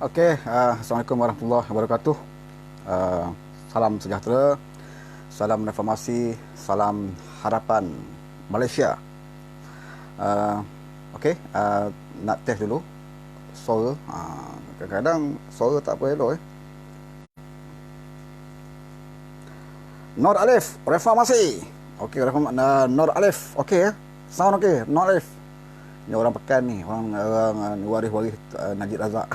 Assalamualaikum warahmatullahi wabarakatuh. Uh, Salam sejahtera, salam reformasi, salam harapan Malaysia. Uh, nak test dulu suara. Kadang-kadang suara tak apa elok. Nur Alif, reformasi. Nur Alif, sound Nur Alif. Ni orang Pekan ni, orang waris-waris Najib Razak.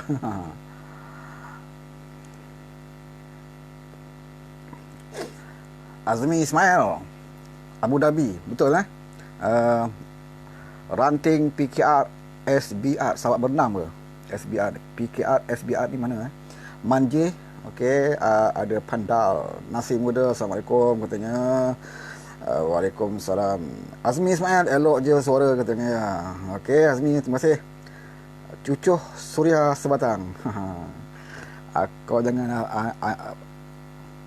Azmi Ismail, Abu Dhabi, betul ranting PKR SBR, Sahabat Bernam ke? SBR, PKR SBR ni mana Manje, ada Pandal, Nasi Muda, Assalamualaikum katanya. Waalaikumsalam. Azmi Ismail, elok je suara katanya. Azmi, terima kasih. Cucuh Suria Sebatang. Kau jangan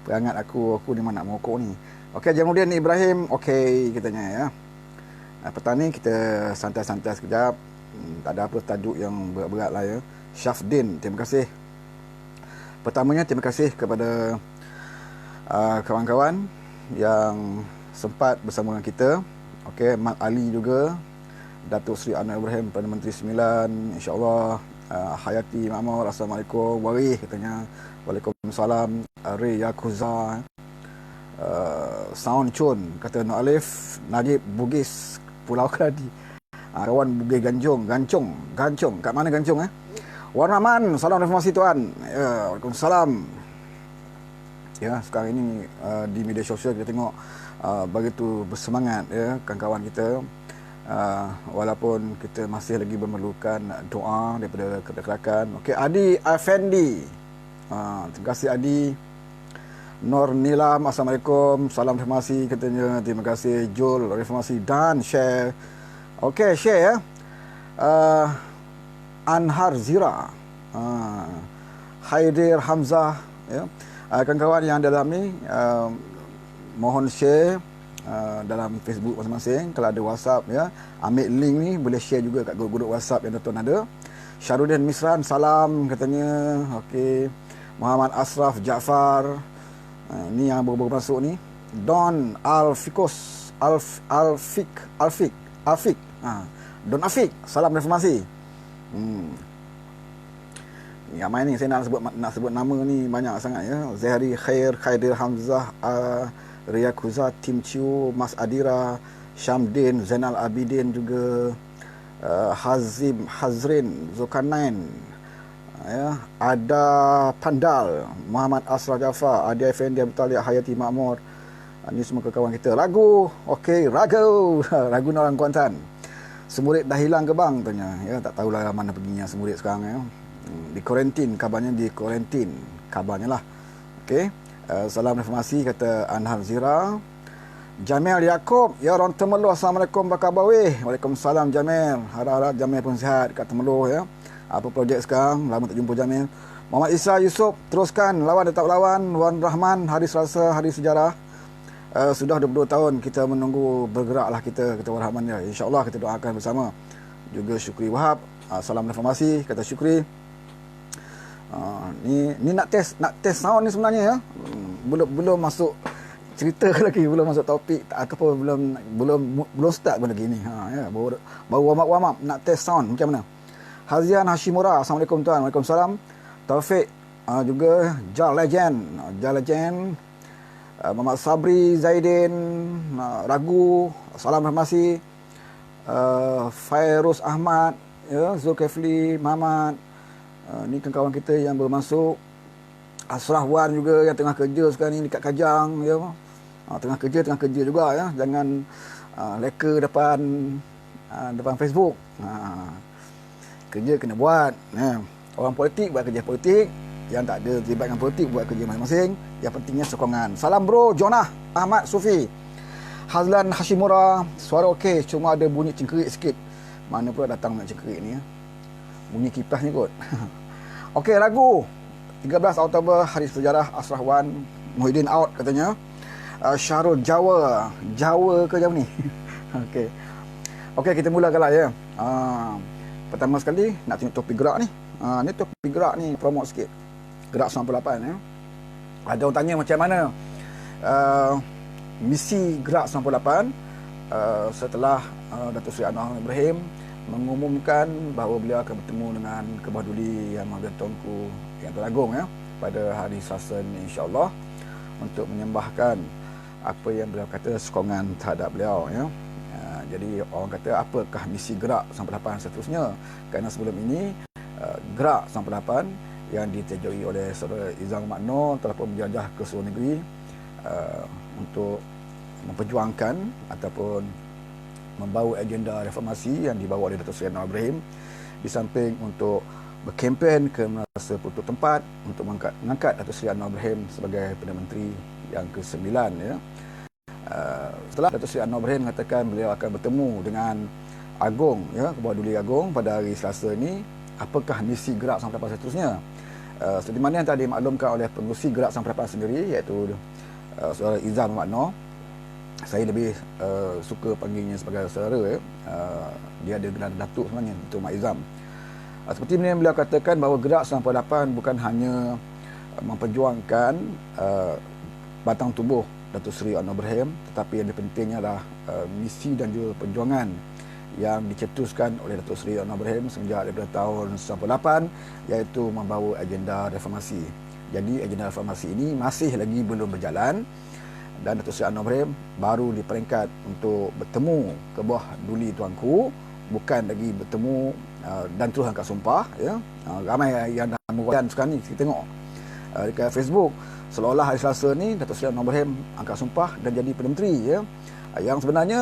perangat aku ni mana nak mokok ni. Jamaluddin Ibrahim, katanya ya. Petang ni kita santai-santai sekejap. Tak ada apa tajuk yang berat-berat lah ya. Syafdin, terima kasih. Pertamanya terima kasih kepada kawan-kawan yang sempat bersama dengan kita. Mat Ali juga, Datuk Seri Anwar Ibrahim, Perdana Menteri 9, insya-Allah. Hayati Makmur, Assalamualaikum. Warih katanya. Waalaikumsalam. Ray Yakuza, Sound Chun, kata Nur Alif. Najib Bugis, Pulau Keladi. Kawan Bugis Gancung. Kat mana Gancung Wan Rahman, salam reformasi tuan. Waalaikumsalam. Ya, sekarang ini di media sosial kita tengok begitu bersemangat ya kawan-kawan kita, walaupun kita masih lagi memerlukan doa daripada rakan-rakan. Adi Effendi, terima kasih Adi. Nur Nilam, Assalamualaikum, salam reformasi katanya. Terima kasih Jul, reformasi dan share. Share ya. Anhar Zira, Haidir Hamzah ya. Kawan-kawan yang dalam ni, mohon share dalam Facebook masing-masing. Kalau ada WhatsApp ya, ambil link ni, boleh share juga kat grup-grup WhatsApp yang tuan ada. Syarudin Misran, salam katanya. Muhammad Asraf Jaafar, ni yang baru masuk ni. Don Alfikus, Alfik, Don Afik, salam reformasi. Ramai ni saya nak sebut nama ni banyak sangat ya. Zahri Khair, Khaidir Hamzah, Riyakuza, Tim Chiu, Mas Adira, Syamdin, Zainal Abidin juga, Hazrin, Zulkarnain ya, ada Pandal, Muhammad Asraf Jaafar, Adi Effendi, Abu Talib, Hayati Makmur. Ini semua kawan kita. Ragu, Ragu orang Kuantan. Semurid dah hilang ke bang tanya ya, tak tahulah mana perginya semurid sekarang ya. Di kuarantin, kabarnya di kuarantin kabarnya lah. Salam reformasi kata Anhar Zira. Jamil Yaakob, ya orang Temeloh, Assalamualaikum, apa khabar weh? Waalaikumsalam Jamil. Harap-harap Jamil pun sihat kat Temeloh ya. Apa projek sekarang? Lama tak jumpa Jamil. Muhammad Isa Yusof, teruskan lawan tetap lawan. Wan Rahman, hari Selasa, hari sejarah. Sudah 22 tahun kita menunggu, bergeraklah kita, kata Wan Rahman ya. InsyaAllah kita doakan bersama. Juga Syukri Wahab, salam reformasi kata Syukri. Ni nak test sound ni sebenarnya ya. Belum masuk cerita lagi, belum masuk topik ataupun belum start pun lagi ni. Ya, baru warm up nak test sound macam mana. Hazian Hashimura, Assalamualaikum tuan. Waalaikumsalam. Taufik juga Jal Legend. Muhammad Sabri Zaidin, Ragu, salam reformasi. Fairuz Ahmad ya, Zulkifli Muhammad. Ni kawan kita yang baru masuk. Asrah Wan juga yang tengah kerja sekarang ni dekat Kajang ya. Tengah kerja juga ya. Jangan leka depan Facebook. Kerja kena buat ya. Orang politik buat kerja politik, yang tak ada terlibat dengan politik buat kerja masing-masing. Yang pentingnya sokongan. Salam bro Jonah Ahmad Sufi. Hazlan Hashimura, suara okey, cuma ada bunyi cengkerik sikit. Mana pula datang nak cengkerik ni ya. Bunyi kipas ni kot. Ragu 13 Oktober, hari sejarah Asrah Wan. Muhyiddin out katanya. Syarul Jawa ke jam ni? Okey, kita mulakan lah ya. Pertama sekali nak tengok topik gerak ni. Ni topik gerak ni, promote sikit. Gerak 98 ya. Ada orang tanya macam mana misi Gerak 98 setelah Datuk Seri Anwar Ibrahim mengumumkan bahawa beliau akan bertemu dengan Kebawah Duli Yang Maha Tuanku Yang Teragung ya, pada hari Selasa ni insya-Allah, untuk menyembahkan apa yang beliau kata sokongan terhadap beliau ya. Jadi orang kata apakah misi Gerak 98 seterusnya, kerana sebelum ini Gerak 98 yang diterjui oleh Saudara Izzah Muhammad Noor telah pun menjelajah ke seluruh negeri untuk memperjuangkan ataupun membawa agenda reformasi yang dibawa oleh Datuk Seri Anwar Ibrahim, di samping untuk berkempen ke Menara Putuk Tempat untuk mengangkat Datuk Seri Anwar Ibrahim sebagai Perdana Menteri yang ke-9 ya. Setelah Datuk Seri Anwar Ibrahim mengatakan beliau akan bertemu dengan Agong ya, Kebawah Duli Agong pada hari Selasa ini, apakah misi Gerak 98 seterusnya? Seperti mana yang tadi dimaklumkan oleh pengurusi Gerak 98 sendiri, iaitu Saudara Izzah Muhammad Noor. Saya lebih suka panggilnya sebagai saudara ya. Dia ada gelar datuk sebenarnya, Datuk Mak Izzam. Seperti mana beliau katakan bahawa Gerak 98 bukan hanya memperjuangkan batang tubuh Datuk Seri Anwar Ibrahim, tetapi yang lebih pentingnya adalah misi dan juga perjuangan yang dicetuskan oleh Datuk Seri Anwar Ibrahim sejak daripada tahun 98, iaitu membawa agenda reformasi. Jadi agenda reformasi ini masih lagi belum berjalan, dan Datuk Seri Anwar Ibrahim baru di peringkat untuk bertemu Kebawah Duli Tuanku, bukan lagi bertemu dan terus angkat sumpah ya. Ramai yang dah menggunakan sekarang ni, kita tengok dekat Facebook seolah-olah hari Selasa ni Datuk Seri Anwar Ibrahim angkat sumpah dan jadi Perdana Menteri ya. Yang sebenarnya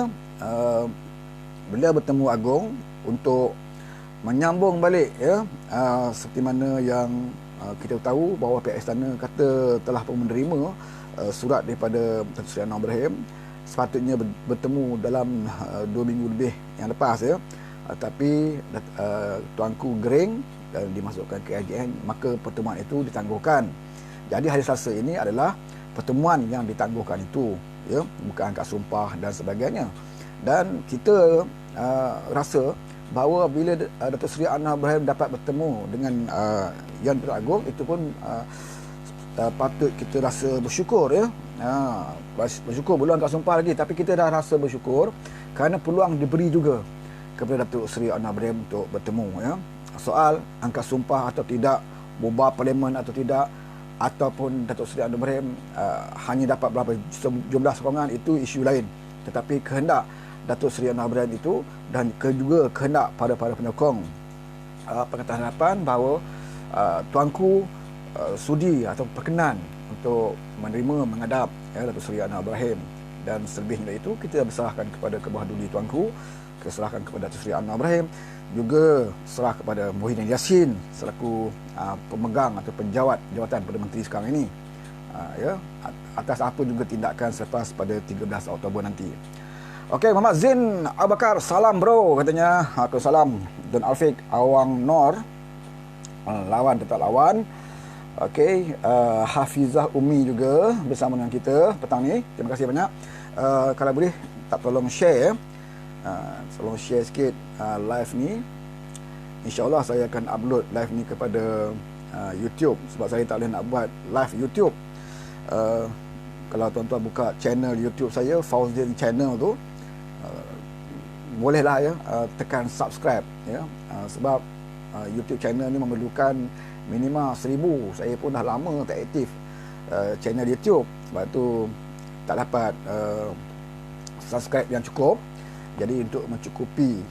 beliau bertemu Agong untuk menyambung balik ya, seperti mana yang kita tahu bahawa pihak istana kata telah pun menerima surat daripada Datuk Seri Anwar Ibrahim, sepatutnya bertemu dalam 2 minggu lebih yang lepas ya. Tapi tuanku gering dan dimasukkan ke IJN, maka pertemuan itu ditangguhkan. Jadi hari Selasa ini adalah pertemuan yang ditangguhkan itu ya, bukan angkat sumpah dan sebagainya. Dan kita rasa bahawa bila Datuk Seri Anwar Ibrahim dapat bertemu dengan Yang Teragung, itu pun patut kita rasa bersyukur ya. Bersyukur, belum angkat sumpah lagi, tapi kita dah rasa bersyukur kerana peluang diberi juga kepada Datuk Seri Anwar Ibrahim untuk bertemu ya. Soal angkat sumpah atau tidak, bubar parlimen atau tidak, ataupun Datuk Seri Anwar Ibrahim hanya dapat berapa jumlah sokongan, itu isu lain. Tetapi kehendak Datuk Seri Anwar Ibrahim itu dan juga kehendak para penyokong Pakatan Harapan bahawa tuanku sudi atau berkenan untuk menerima menghadap ya, Datuk Seri Anwar Ibrahim. Dan selebihnya itu kita berserahkan kepada Kebawah Duli Tuanku, serahkan kepada Datuk Seri Anwar Ibrahim, juga serah kepada Muhyiddin Yassin selaku pemegang atau penjawat jawatan Perdana Menteri sekarang ini ya, atas apa juga tindakan selepas pada 13 Oktober nanti. Okey, Muhammad Zain Abu Bakar, salam bro katanya. Aku salam. Dan Alfiq Awang Nor, lawan tetap lawan. Okey, Hafizah Umi juga bersama dengan kita petang ni. Terima kasih banyak. Kalau boleh tak tolong share ya. Tolong share sikit live ni. InsyaAllah saya akan upload live ni kepada YouTube, sebab saya tak boleh nak buat live YouTube. Kalau tuan-tuan buka channel YouTube saya, Fauzin Channel tu, bolehlah ya, tekan subscribe ya. Sebab YouTube channel ni memerlukan minima 1000. Saya pun dah lama tak aktif channel YouTube, sebab tu tak dapat subscribe yang cukup. Jadi untuk mencukupi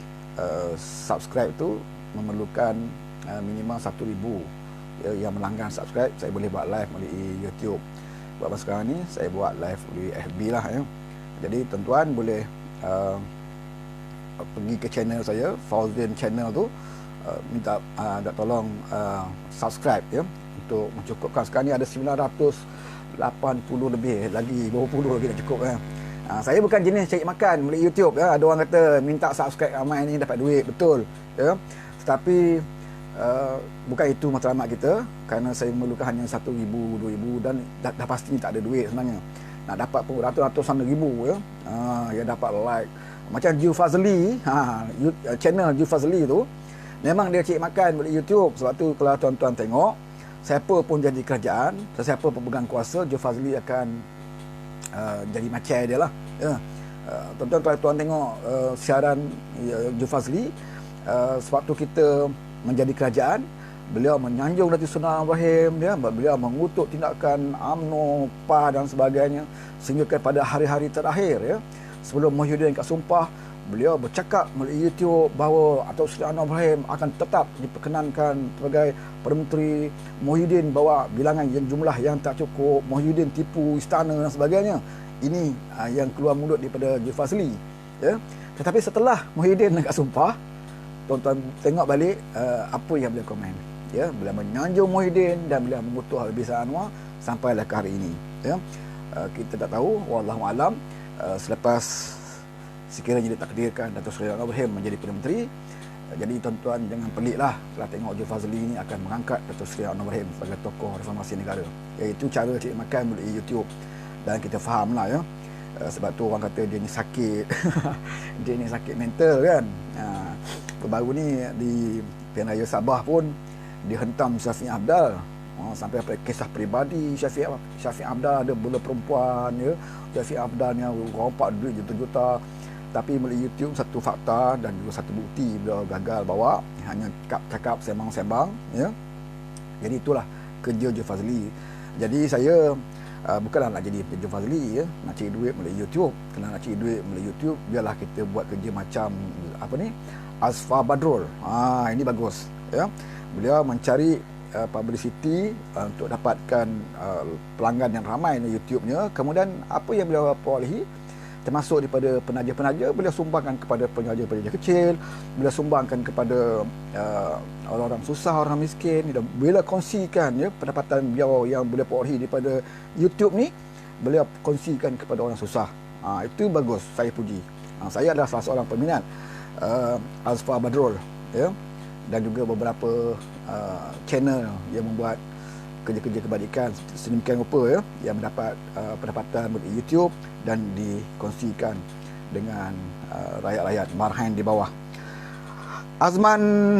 subscribe tu memerlukan minima 1000 ya, yang melanggan subscribe. Saya boleh buat live melalui YouTube. Buat masa sekarang ni saya buat live melalui FB lah ya. Jadi tuan-tuan boleh pergi ke channel saya, Fauzin Channel tu, minta tolong subscribe ya, untuk mencukupkan. Sekarang ni ada 980 lebih, lagi berapa puluh lagi nak cukup ya. Saya bukan jenis cari makan melalui YouTube ya. Ada orang kata minta subscribe ramai ni dapat duit, betul ya. Tetapi bukan itu matlamat kita, kerana saya memerlukan hanya 1000, 2000 dan dah pasti tak ada duit sebenarnya. Nak dapat pun ratus-ratusan ribu ya. Yang dapat like. Macam Ju Fazli, channel Ju Fazli tu, Memang dia cik makan boleh YouTube. Sebab tu kalau tuan-tuan tengok, siapa pun jadi kerajaan, siapa pun pegang kuasa, Joe Fazli akan jadi macam dia lah. Ya. Tuan-tuan kalau tuan tengok siaran Joe Fazli, sewaktu kita menjadi kerajaan, beliau menyanjung Datuk Seri Ibrahim, ya, beliau mengutuk tindakan UMNO, PAH dan sebagainya, sehingga pada hari-hari terakhir, ya, sebelum Muhyiddin kat sumpah, beliau bercakap melalui YouTube bahawa Datuk Seri Ibrahim akan tetap diperkenankan sebagai Perdana Menteri. Muhyiddin bawa bilangan yang jumlah yang tak cukup, Muhyiddin tipu istana dan sebagainya. Ini yang keluar mulut daripada Joe Fazli, ya. Tetapi setelah Muhyiddin kat sumpah, tuan-tuan tengok balik apa yang beliau komen, ya, beliau menyanjung Muhyiddin dan beliau mengutuk Habibie Anwar sampailah ke hari ini, ya. Kita tak tahu, wallahu alam, selepas sekiranya ditakdirkan Datuk Seri Ibrahim menjadi Perdana Menteri, jadi tuan-tuan jangan peliklah kalau tengok Joe Fazli ini akan mengangkat Datuk Seri Ibrahim sebagai tokoh reformasi negara. Iaitu cara cik makan melalui YouTube, dan kita fahamlah, ya. Sebab tu orang kata dia ni sakit dia ni sakit mental kan. Baru ni di Pilihan Raya Sabah pun dihentam Syafiq Abdal, sampai pada kisah peribadi Syafiq Abdal, ada bola perempuan, ya. Syafiq Abdal ni rompak duit juta-juta, tapi melalui YouTube satu fakta dan juga satu bukti beliau gagal bawa, hanya cakap sembang-sembang, ya. Jadi itulah kerja Joe Fazli. Jadi saya bukanlah nak jadi Joe Fazli, ya, nak cari duit melalui YouTube. Kalau nak cari duit melalui YouTube, biarlah kita buat kerja macam apa ni, Asfar Badrul. Ini bagus, ya. Beliau mencari publicity untuk dapatkan pelanggan yang ramai di YouTube-nya. Kemudian apa yang beliau perolehi, termasuk daripada penaja-penaja, beliau sumbangkan kepada penaja-penaja kecil, beliau sumbangkan kepada orang-orang susah, orang miskin. Dan bila kongsikan, ya, pendapatan beliau yang beliau perolehi daripada YouTube ni, beliau kongsikan kepada orang susah. Itu bagus, saya puji. Saya adalah salah seorang peminat Asfar Badrul, ya, dan juga beberapa channel yang membuat kerja-kerja kebajikan sedemikian rupa, ya, yang mendapat pendapatan dari YouTube dan dikongsikan dengan rakyat-rakyat marhain di bawah. Azman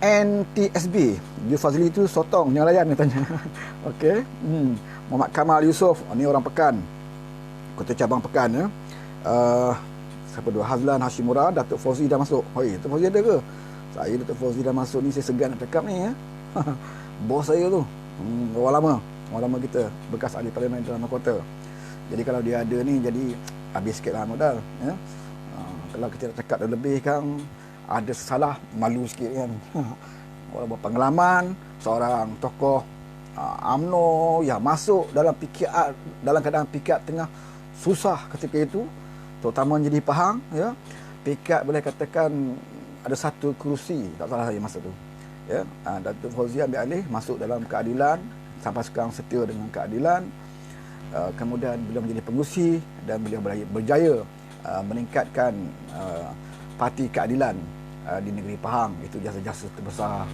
NTSB, Joe Fazli itu sotong yang layan katanya. Okey. Muhammad Kamal Yusof, ni orang Pekan, Kota Cabang Pekan, ya. Siapa tu? Hazlan Hashimura, Datuk Fauzi dah masuk. Hoi, Datuk Fauzi ada ke? Saya Datuk Fauzi dah masuk ni, saya segan nak cakap ni, ya. Bos saya tu. Orang lama kita, bekas ahli parlimen dalam kota. Jadi kalau dia ada ni, jadi habis sikitlah modal, ya. Kalau kita nak cakap lebih kan, ada salah, malu sikit kan. Orang berpengalaman, seorang tokoh UMNO yang masuk dalam dalam keadaan PKR tengah susah ketika itu, terutama jadi Pahang, ya. PKR boleh katakan ada satu kerusi, tak salah saya masa tu, ya. Datuk Fauzi ambil alih, masuk dalam keadilan, sampai sekarang setia dengan keadilan. Kemudian beliau menjadi pengurusi dan beliau berjaya meningkatkan parti keadilan di negeri Pahang. Itu jasa-jasa terbesar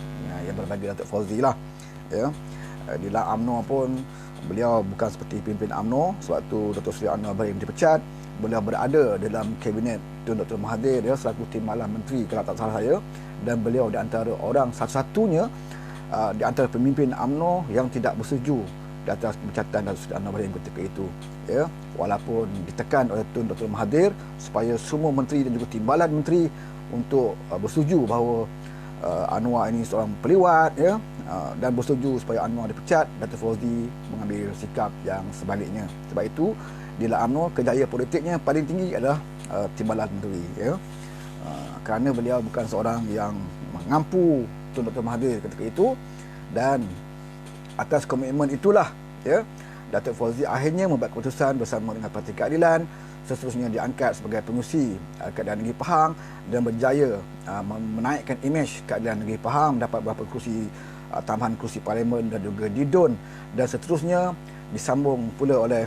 yang berbagi Datuk Fauzi lah, ya. Di dalam UMNO pun beliau bukan seperti pimpin UMNO. Sebab tu Datuk Seri Anwar Ibrahim dipecat, beliau berada dalam kabinet Tun Dr. Mahathir, ya, selaku timbalan menteri kalau tak salah saya, dan beliau di antara orang satu-satunya di antara pemimpin UMNO yang tidak bersetuju di atas pemecatan Datuk Seri Anwar Ibrahim ketika itu, ya. Walaupun ditekan oleh Tun Dr. Mahathir supaya semua menteri dan juga timbalan menteri untuk bersetuju bahawa Anwar ini seorang peliwat, ya, dan bersetuju supaya Anwar dipecat, Datuk Fauzi mengambil sikap yang sebaliknya. Sebab itu di dalam UMNO kejayaan politiknya paling tinggi adalah timbalan menteri, ya. Kerana beliau bukan seorang yang mengampu Tun Dr. Mahathir ketika itu, dan atas komitmen itulah, ya, Datuk Fauzi akhirnya membuat keputusan bersama dengan Parti Keadilan, seterusnya diangkat sebagai pengurusi keadilan negeri Pahang dan berjaya menaikkan imej keadilan negeri Pahang, mendapat beberapa kursi tambahan kursi parlimen dan juga didun, dan seterusnya disambung pula oleh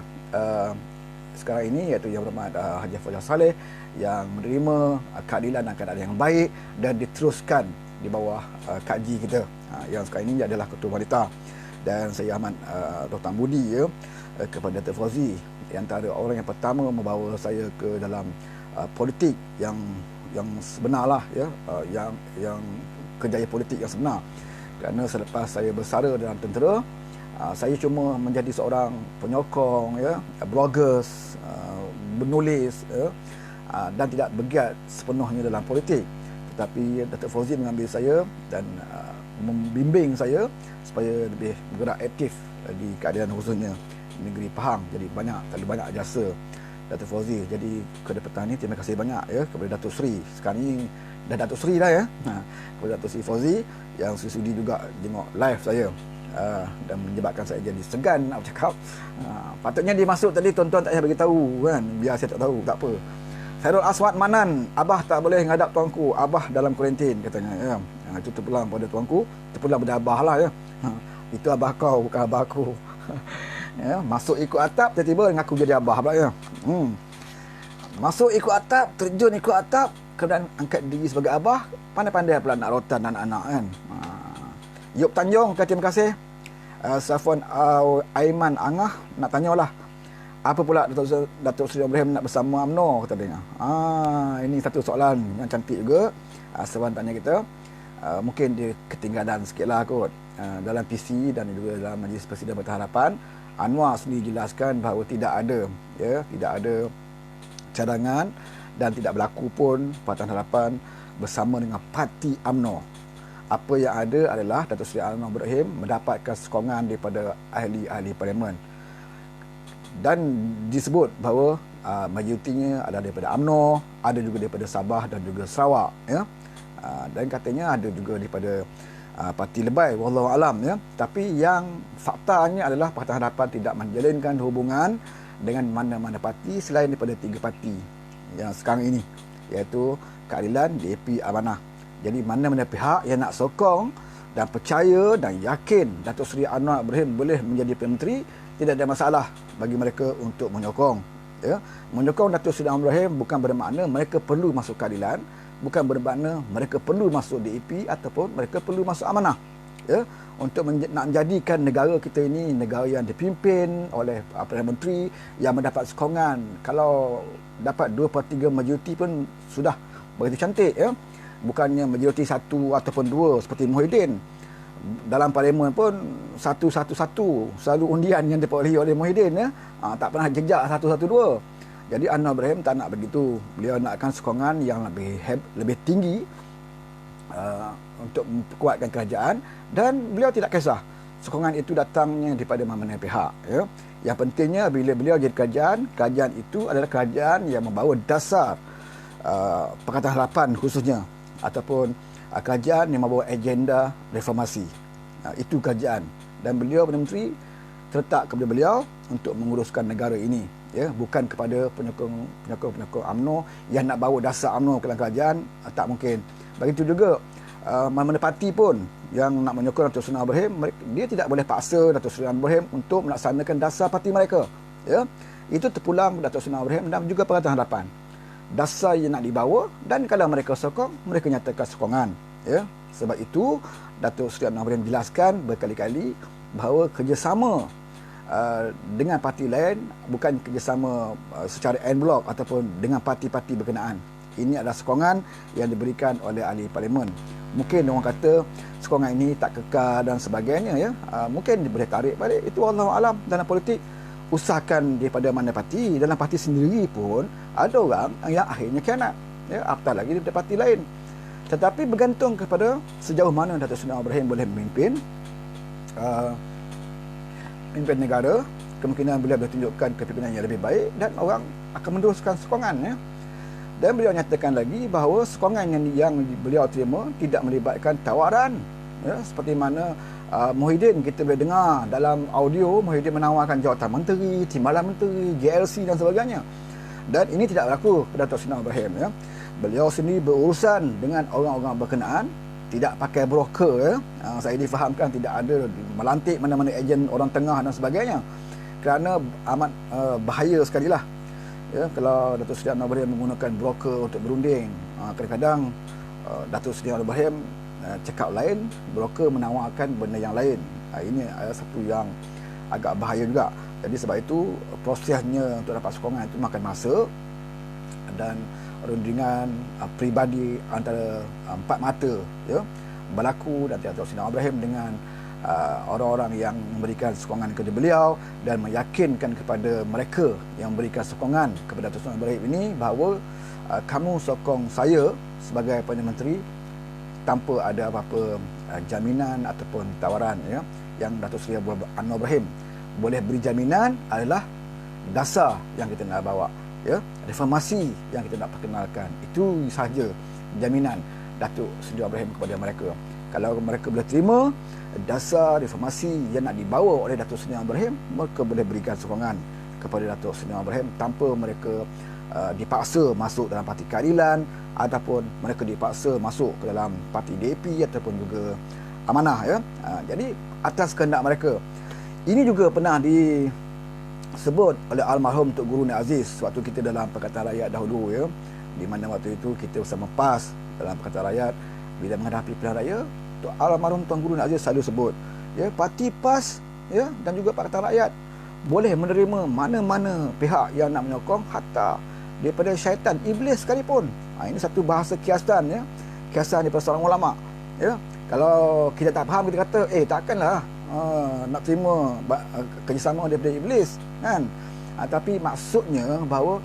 sekarang ini, iaitu Yang Berhormat Haji Fauzal Saleh, yang menerima keadilan dan keadaan yang baik dan diteruskan di bawah Kak Ji kita, yang sekarang ini adalah Ketua Wanita. Dan saya amat Dr. Budi, ya, kepada Datuk Fauzi, di antara orang yang pertama membawa saya ke dalam politik yang sebenarlah, ya, yang kerjaya politik yang sebenar. Kerana selepas saya bersara dalam tentera, saya cuma menjadi seorang penyokong, ya, bloggers, menulis, ya, dan tidak bergiat sepenuhnya dalam politik. Tetapi Datuk Fauzi mengambil saya dan membimbing saya supaya lebih bergerak aktif di keadaan khususnya negeri Pahang. Jadi terlalu banyak jasa Datuk Fauzi. Jadi kepada petang ini terima kasih banyak, ya, kepada Datuk Seri. Sekarang ini dah Datuk Seri dah, ya. Kepada Datuk Seri Fauzi yang sudi juga tengok live saya, dan menyebabkan saya jadi segan nak bercakap. Patutnya dia masuk tadi, tuan-tuan tak payah bagi tahu kan, biar saya tak tahu, tak apa. Khairul Aswad Manan, abah tak boleh ngadap tuanku, abah dalam kuarantin, katanya, ya. Itu terpulang pada tuanku, terpulang pada abah lah, ya. Itu abah kau, bukan abah aku. Ya, masuk ikut atap, tiba-tiba ngaku jadi abah pula, ya. Masuk ikut atap, terjun ikut atap, kemudian angkat diri sebagai abah, pandai-pandai pula nak rotan anak-anak, kan. Yop Tanjung, terima kasih. Safwan Aiman Angah nak tanyalah, apa pula Datuk Seri Ibrahim nak bersama UMNO, kata dia. Ini satu soalan yang cantik juga. Safwan tanya kita. Mungkin dia ketinggalan sikitlah kot. Dalam PC dan juga dalam Majlis Presiden Pakatan Harapan, Anwar sendiri jelaskan bahawa tidak ada, ya, tidak ada cadangan dan tidak berlaku pun Pakatan Harapan bersama dengan parti UMNO. Apa yang ada adalah Datuk Seri Anwar Ibrahim mendapatkan sokongan daripada ahli-ahli parlimen. Dan disebut bahawa majoritinya adalah daripada UMNO, ada juga daripada Sabah dan juga Sarawak, ya. Dan katanya ada juga daripada parti Lebay, wallahu alam, ya. Tapi yang faktanya adalah Pakatan Harapan tidak menjalinkan hubungan dengan mana-mana parti selain daripada 3 parti yang sekarang ini, iaitu Keadilan, DAP, Amanah. Jadi mana-mana pihak yang nak sokong dan percaya dan yakin Datuk Seri Anwar Ibrahim boleh menjadi Perdana Menteri, tidak ada masalah bagi mereka untuk menyokong, ya. Menyokong Datuk Seri Anwar Ibrahim bukan bermakna mereka perlu masuk Keadilan, bukan bermakna mereka perlu masuk DAP ataupun mereka perlu masuk Amanah, ya, untuk nak menjadikan negara kita ini negara yang dipimpin oleh Perdana Menteri yang mendapat sokongan. Kalau dapat 2/3 majoriti pun sudah begitu cantik, ya. Bukannya majoriti 1 ataupun 2 seperti Muhyiddin. Dalam parlimen pun 1-1-1 selalu undian yang diperolehi oleh Muhyiddin, ya. Tak pernah jejak 1-1-2. Jadi Anwar Ibrahim tak nak begitu. Beliau nakkan sokongan yang lebih tinggi untuk memperkuatkan kerajaan, dan beliau tidak kisah sokongan itu datangnya daripada mana-mana pihak, ya. Yang pentingnya bila beliau jadi kerajaan itu adalah kerajaan yang membawa dasar Pakatan Harapan khususnya, ataupun kerajaan yang membawa agenda reformasi. Itu kerajaan, dan beliau Perdana Menteri terletak kepada beliau untuk menguruskan negara ini, ya, bukan kepada penyokong UMNO yang nak bawa dasar UMNO ke dalam kerajaan. Tak mungkin. Begitu juga mana-mana parti pun yang nak menyokong Datuk Seri Anwar Ibrahim, dia tidak boleh paksa Datuk Seri Anwar Ibrahim untuk melaksanakan dasar parti mereka, ya. Itu terpulang Datuk Seri Anwar Ibrahim dan juga Pakatan Harapan. Dasar yang nak dibawa, dan kalau mereka sokong, mereka nyatakan sokongan, ya. Sebab itu Datuk Seri Anwar Ibrahim jelaskan berkali-kali bahawa kerjasama dengan parti lain bukan kerjasama secara en blok ataupun dengan parti-parti berkenaan. Ini adalah sokongan yang diberikan oleh ahli parlimen. Mungkin orang kata sokongan ini tak kekal dan sebagainya, ya. Mungkin boleh tarik balik. Itu wallahu alam. Dalam politik, usahakan daripada mana parti. Dalam parti sendiri pun ada orang yang akhirnya khianat, ya, apatah lagi daripada parti lain. Tetapi bergantung kepada sejauh mana Datuk Seri Anwar Ibrahim boleh memimpin negara. Kemungkinan beliau boleh tunjukkan kepimpinan yang lebih baik dan orang akan meneruskan sokongan, ya. Dan beliau nyatakan lagi bahawa sokongan yang beliau terima tidak melibatkan tawaran, ya, seperti mana Muhyiddin kita boleh dengar dalam audio Muhyiddin menawarkan jawatan menteri, timbalan menteri, GLC dan sebagainya. Dan ini tidak berlaku pada Datuk Seri Anwar Ibrahim, ya. Beliau sendiri berurusan dengan orang-orang berkenaan, tidak pakai broker, ya. Saya difahamkan tidak ada melantik mana-mana ejen orang tengah dan sebagainya, kerana amat bahaya sekali lah, ya, kalau Datuk Seri Anwar Ibrahim menggunakan broker untuk berunding. Kadang-kadang Datuk Seri Anwar Ibrahim cakap lain, broker menawarkan benda yang lain. Ini adalah satu yang agak bahaya juga. Jadi sebab itu prosesnya untuk dapat sokongan itu makan masa, dan rundingan peribadi antara empat mata, ya, berlaku Datuk Seri Anwar Ibrahim dengan orang-orang yang memberikan sokongan kepada beliau dan meyakinkan kepada mereka yang memberikan sokongan kepada Datuk Seri Anwar Ibrahim ini bahawa kamu sokong saya sebagai Perdana Menteri tanpa ada apa-apa jaminan ataupun tawaran, ya, yang Datuk Seri Anwar Ibrahim boleh beri jaminan adalah dasar yang kita nak bawa, ya, reformasi yang kita nak perkenalkan. Itu sahaja jaminan Datuk Seri Anwar Ibrahim kepada mereka. Kalau mereka boleh terima dasar reformasi yang nak dibawa oleh Datuk Seri Anwar Ibrahim, mereka boleh berikan sokongan kepada Datuk Seri Anwar Ibrahim tanpa mereka dipaksa masuk dalam Parti Keadilan ataupun mereka dipaksa masuk ke dalam Parti DAP ataupun juga Amanah, ya. Jadi atas kehendak mereka. Ini juga pernah disebut oleh almarhum Tok Guru Nik Aziz waktu kita dalam Pakatan Rakyat dahulu, ya, di mana waktu itu kita bersama PAS dalam Pakatan Rakyat. Bila menghadapi pilihan raya, almarhum Tuan Guru Nik Aziz selalu sebut, ya, parti PAS, ya, dan juga Pakatan Rakyat boleh menerima mana-mana pihak yang nak menyokong, hatta daripada syaitan, iblis sekalipun. Ini satu bahasa kiasan, ya, kiasan daripada seorang ulama, ya. Kalau kita tak faham, kita kata takkanlah nak terima kerjasama daripada iblis, kan. Tapi maksudnya bahawa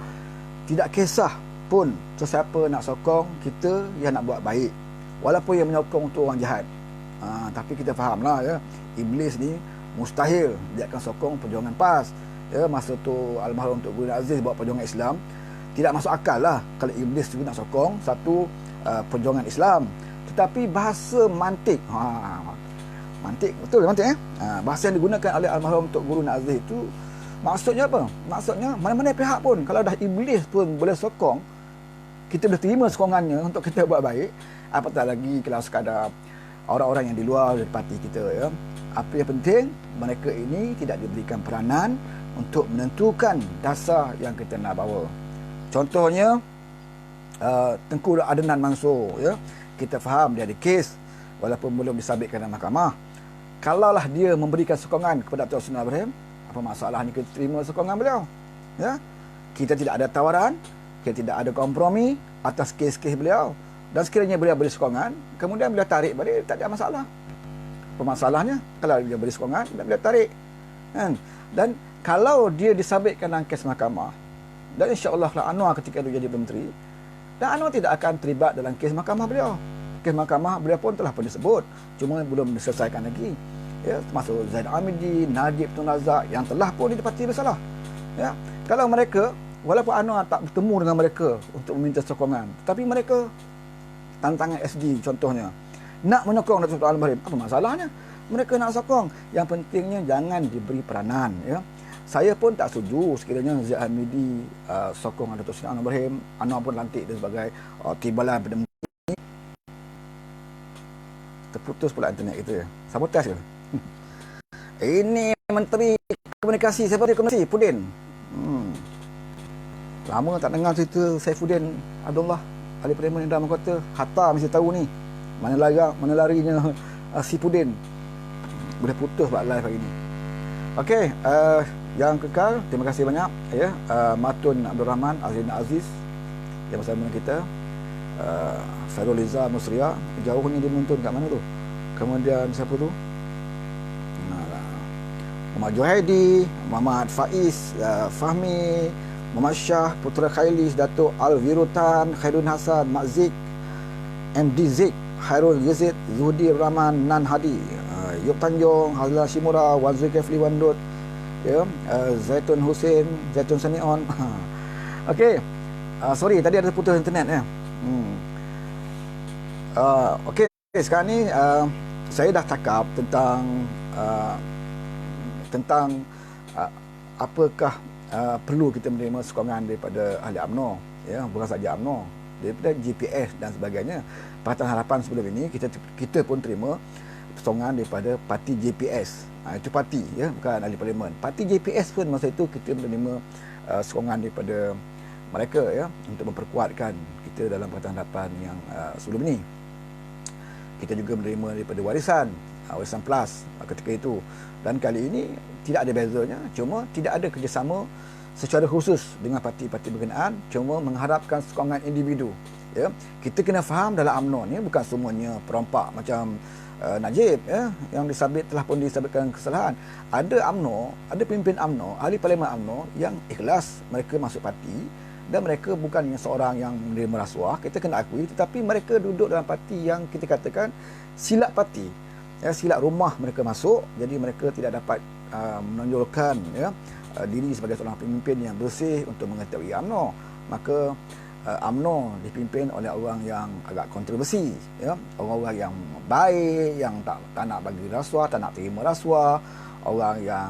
tidak kisah pun sesiapa nak sokong kita yang nak buat baik, walaupun yang menyokong untuk orang jahat. Tapi kita fahamlah, ya, iblis ni mustahil dia akan sokong perjuangan PAS, ya. Masa tu almarhum Tok Guru Nik Aziz bawa perjuangan Islam, tidak masuk akal lah kalau iblis juga nak sokong satu perjuangan Islam. Tetapi bahasa mantik, mantik, betul mantik, bahasa yang digunakan oleh almarhum Tok Guru Nik Aziz itu maksudnya apa? Maksudnya mana-mana pihak pun, kalau dah iblis pun boleh sokong, kita boleh terima sokongannya untuk kita buat baik, apatah lagi kalau sekadar orang-orang yang di luar dari parti kita, ya. Apa yang penting, mereka ini tidak diberikan peranan untuk menentukan dasar yang kita nak bawa. Contohnya Tengku Adnan Mansor, ya. Kita faham dia ada kes walaupun belum disabitkan dalam mahkamah. Kalaulah dia memberikan sokongan kepada Datuk Seri Anwar Ibrahim, apa masalahnya kita terima sokongan beliau, ya. Kita tidak ada tawaran, kita tidak ada kompromi atas kes-kes beliau. Dan sekiranya beliau beri sokongan, kemudian beliau tarik balik, tak ada masalah. Apa masalahnya kalau dia beri sokongan dan beliau tarik, kan? Dan kalau dia disabitkan dalam kes mahkamah, dan insya-Allah Anwar ketika dia jadi Menteri, dan Anwar tidak akan terlibat dalam kes mahkamah beliau. Kes mahkamah beliau pun telah pun disebut, cuma belum diselesaikan lagi, ya, termasuk Zaid Amidi, Najib Tun Razak yang telah pun didapati bersalah, ya. Kalau mereka, walaupun Anwar tak bertemu dengan mereka untuk meminta sokongan, tetapi mereka tantangan SG contohnya nak menyokong Datuk Seri Anwar Ibrahim, apa masalahnya? Mereka nak sokong, yang pentingnya jangan diberi peranan, ya. Saya pun tak setuju sekiranya Zaid Hamidi sokong Datuk Seri Anwar Ibrahim. Anwar pun lantik dia sebagai timbalan Perdana Menteri. Terputus pula internet kita, ya. Sabotaj ke? Ini Menteri Komunikasi, siapa dia komunikasi? Pudin. Lama tak dengar cerita Saifuddin Abdullah, ahli Parlimen Negara Mahkota. Hatta mesti tahu ni mana larinya si Pudin. Boleh putus buat live hari ni. Okey, yang kekal, terima kasih banyak, ya. Matun Abdul Rahman Azrina Aziz yang bersama dengan kita. Sarul Liza Musria, jauh ni dia menonton kat mana tu? Kemudian siapa tu? Muhammad Juhaidi, Muhammad Faiz, Fahmi, Muhammad Shah, Putra Khailis, Datuk Al-Virutan, Khairun Hasan, Mak Zik, MD Zik, Khairul Yazid, Zuhdi Rahman, Nan Hadi, Yop Tanjung, Hazla Shimura, Wan Zulkifli Wandut, ya, Zaitun Hussein, Zaitun Sanion. Okey, sorry tadi ada putus internet, ya. Okey, sekarang ni saya dah cakap tentang apakah perlu kita menerima sokongan daripada ahli UMNO, ya, bukan saja UMNO, daripada GPS dan sebagainya. Pakatan Harapan sebelum ini kita pun terima sokongan daripada parti JPS. Itu parti, ya, bukan ahli parlimen. Parti JPS pun masa itu kita menerima sokongan daripada mereka, ya, untuk memperkuatkan kita dalam Pakatan Harapan yang sebelum ini. Kita juga menerima daripada Warisan Plus ketika itu. Dan kali ini tidak ada bezanya, cuma tidak ada kerjasama secara khusus dengan parti-parti berkenaan, cuma mengharapkan sokongan individu, ya. Kita kena faham dalam UMNO ni bukan semuanya perompak macam Najib, ya, yang disabit telah pun disabitkan kesalahan. Ada UMNO, ada pemimpin UMNO, ahli parlimen UMNO yang ikhlas mereka masuk parti, dan mereka bukannya seorang yang menerima rasuah, kita kena akui, tetapi mereka duduk dalam parti yang kita katakan silap parti, ya, silap rumah mereka masuk, jadi mereka tidak dapat menonjolkan, ya, diri sebagai seorang pemimpin yang bersih untuk mengetahui UMNO. Maka UMNO dipimpin oleh orang yang agak kontroversi, ya, orang-orang yang baik, yang tak nak bagi rasuah, tak nak terima rasuah, orang yang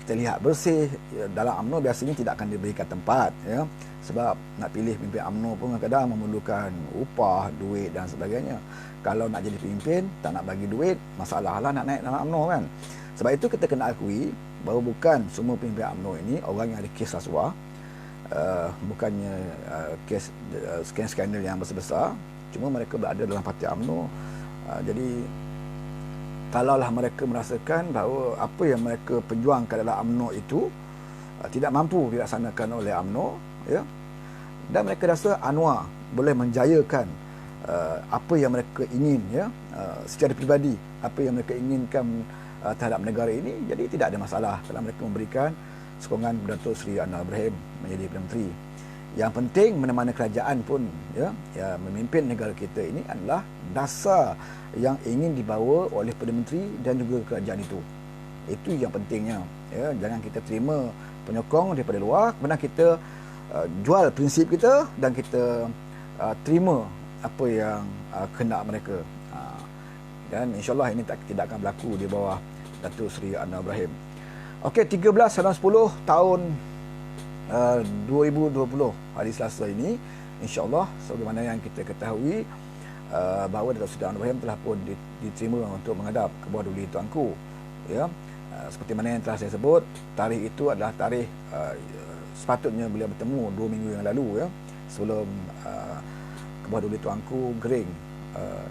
kita lihat bersih. Ya, dalam UMNO biasanya tidak akan diberikan tempat, ya, sebab nak pilih pemimpin UMNO pun kadang-kadang memerlukan upah, duit dan sebagainya. Kalau nak jadi pemimpin, tak nak bagi duit, masalah lah nak naik dalam UMNO kan. Sebab itu kita kena akui bahawa bukan semua pemimpin UMNO ini orang yang ada kes rasuah. Bukannya kes skandal yang besar-besar, cuma mereka berada dalam parti UMNO. Jadi kalaulah mereka merasakan bahawa apa yang mereka perjuangkan dalam UMNO itu tidak mampu dilaksanakan oleh UMNO, ya, dan mereka rasa Anwar boleh menjayakan apa yang mereka ingin, ya, secara pribadi, apa yang mereka inginkan terhadap negara ini, jadi tidak ada masalah kalau mereka memberikan sokongan Datuk Seri Anwar Ibrahim menjadi Perdana Menteri. Yang penting mana-mana kerajaan pun, ya, memimpin negara kita ini adalah dasar yang ingin dibawa oleh Perdana Menteri dan juga kerajaan itu. Itu yang pentingnya, ya. Jangan kita terima penyokong daripada luar, benar kita jual prinsip kita dan kita terima apa yang kehendak mereka. Dan insyaAllah ini tidak akan berlaku di bawah Datuk Seri Anwar Ibrahim. Okey, 13/10 tahun 2020, hari Selasa ini, insyaAllah sebagaimana yang kita ketahui bahawa Datuk Seri Anwar Ibrahim telah pun diterima untuk menghadap ke bawah Duli Tuanku, ya. Seperti mana yang telah saya sebut, tarikh itu adalah tarikh sepatutnya beliau bertemu 2 minggu yang lalu, ya, sebelum ke bawah Duli Tuanku Gering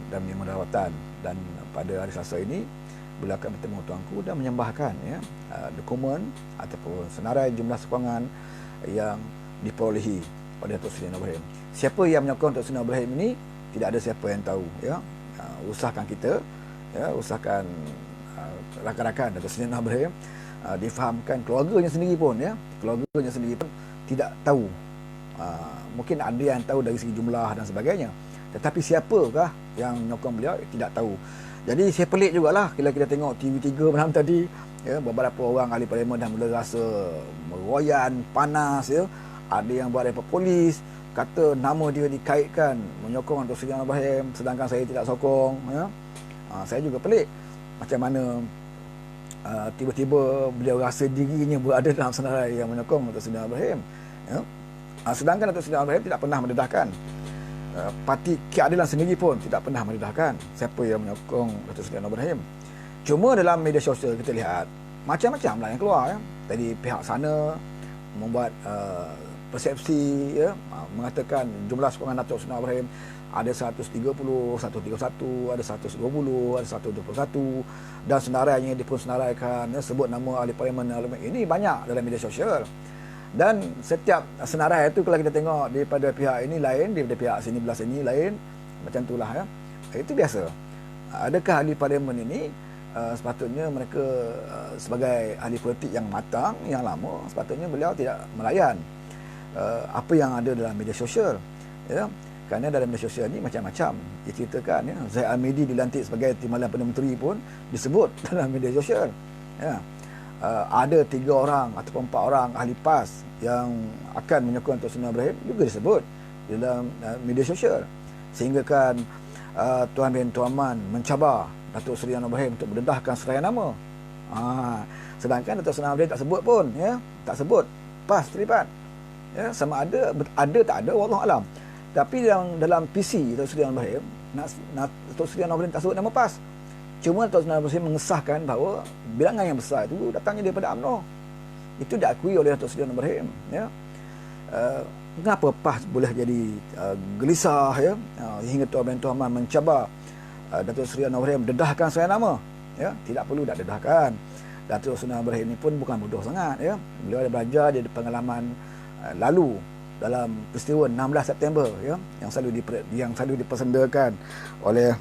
dan menerima rawatan. Dan pada hari Selasa ini beliau akan bertemu tuanku dan menyembahkan, ya, dokumen ataupun senarai jumlah sokongan yang diperolehi pada Datuk Seri Anwar Ibrahim. Siapa yang menyokong Datuk Seri Anwar Ibrahim ini tidak ada siapa yang tahu, ya. Usahakan kita, ya, usahakan rakan-rakan Datuk Seri Anwar Ibrahim difahamkan keluarganya sendiri pun, ya, keluarganya sendiri pun tidak tahu. Mungkin ada yang tahu dari segi jumlah dan sebagainya, tetapi siapakah yang menyokong beliau tidak tahu. Jadi saya pelik jugalah bila kita tengok TV3 malam tadi, ya, beberapa orang ahli parlimen dah mula rasa meroyan, panas, ya. Ada yang buat report polis, kata nama dia dikaitkan menyokong Datuk Seri Anwar Ibrahim, sedangkan saya tidak sokong, ya. Saya juga pelik macam mana tiba-tiba beliau rasa dirinya berada dalam senarai yang menyokong Datuk Seri Anwar Ibrahim, ya. Sedangkan Datuk Seri Anwar Ibrahim tidak pernah mendedahkan. Parti Keadilan sendiri pun tidak pernah mendedahkan siapa yang menyokong Datuk Seri Anwar Ibrahim. Cuma dalam media sosial kita lihat macam-macam lah yang keluar, ya. Tadi pihak sana membuat persepsi, ya, mengatakan jumlah sokongan Datuk Seri Anwar Ibrahim ada 130, 131, ada 120, ada 121, dan senarainya dia pun senaraikan, ya, sebut nama ahli parlimen. Ini banyak dalam media sosial. Dan setiap senarai itu kalau kita tengok daripada pihak ini lain, daripada pihak sini belah sini lain, macam itulah, ya. Itu biasa. Adakah ahli parlimen ini sepatutnya mereka sebagai ahli politik yang matang, yang lama, sepatutnya beliau tidak melayan apa yang ada dalam media sosial, ya. Kerana dalam media sosial ini macam-macam diceritakan, ya. Zaid Al-Hamidi dilantik sebagai Timbalan Perdana Menteri pun disebut dalam media sosial, ya. Ada 3 orang ataupun 4 orang ahli PAS yang akan menyokong Datuk Seri Anwar Ibrahim juga disebut dalam media sosial, sehingga kan Tuan bin Tuan Man mencabar Datuk Seri Anwar Ibrahim untuk mendedahkan seraya nama. Sedangkan Datuk Seri Anwar Ibrahim tak sebut pun, ya, tak sebut PAS terlibat, ya. Sama ada tak ada wallahu alam. Tapi dalam PC Datuk Seri Anwar Ibrahim, Datuk Seri Anwar Ibrahim tak sebut nama PAS. Cuma Datuk Seri Anwar Ibrahim mengesahkan bahawa bilangan yang besar itu datangnya daripada UMNO. Itu diakui oleh Datuk Seri Anwar Ibrahim, ya. Kenapa PAS boleh jadi gelisah, ya, hingga Tuan bin Tuan Man mencabar Datuk Seri Anwar Ibrahim dedahkan seraya nama, ya. Tidak perlu dak dedahkan. Datuk Seri Anwar Ibrahim ini pun bukan bodoh sangat, ya. Beliau ada belajar, dia ada pengalaman lalu, dalam peristiwa 16 September ya, yang selalu dipersendakan oleh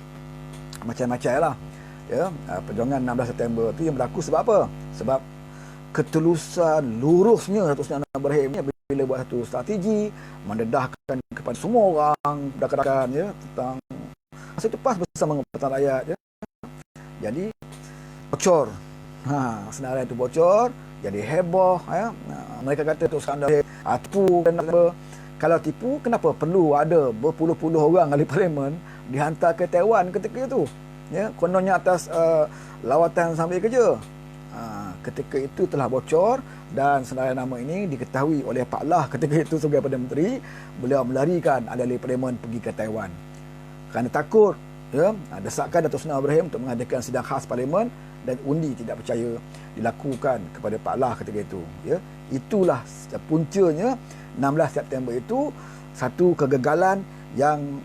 macam-macam lah ya. Perjuangan 16 September tu yang berlaku sebab apa? Sebab ketulusan lurusnya Datuk Seri Anwar Ibrahim ni bila buat satu strategi mendedahkan kepada semua orang rakan-rakan ya tentang masa itu PAS bersama Pakatan Rakyat ya. Jadi bocor. Senarai itu bocor, jadi heboh ya. Mereka kata Datuk Seri Anwar tipu dan kalau tipu kenapa perlu ada berpuluh-puluh orang ahli parlimen dihantar ke Taiwan ketika itu ya, kononnya atas lawatan sambil kerja. Ketika itu telah bocor dan senarai nama ini diketahui oleh Pak Lah ketika itu sebagai Perdana Menteri. Beliau melarikan ahli parlimen pergi ke Taiwan kerana takut ya, desakan Datuk Seri Anwar Ibrahim untuk mengadakan sidang khas parlimen dan undi tidak percaya dilakukan kepada Pak Lah ketika itu ya. Itulah puncanya 16 September itu, satu kegagalan yang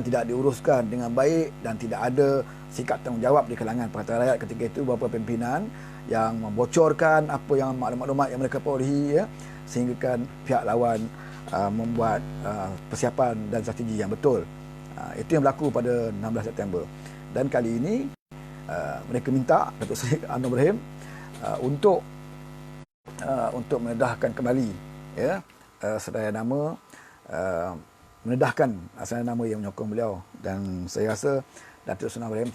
tidak diuruskan dengan baik dan tidak ada sikap tanggungjawab di kalangan Pakatan Rakyat ketika itu. Beberapa pimpinan yang membocorkan apa yang maklumat-maklumat yang mereka perolehi ya, sehingga kan pihak lawan membuat persiapan dan strategi yang betul. Itu yang berlaku pada 16 September. Dan kali ini mereka minta Datuk Seri Anwar Ibrahim untuk mendedahkan kembali ya sedaya nama, mendedahkan sedaya nama yang menyokong beliau. Dan saya rasa Datuk Seri Anwar Ibrahim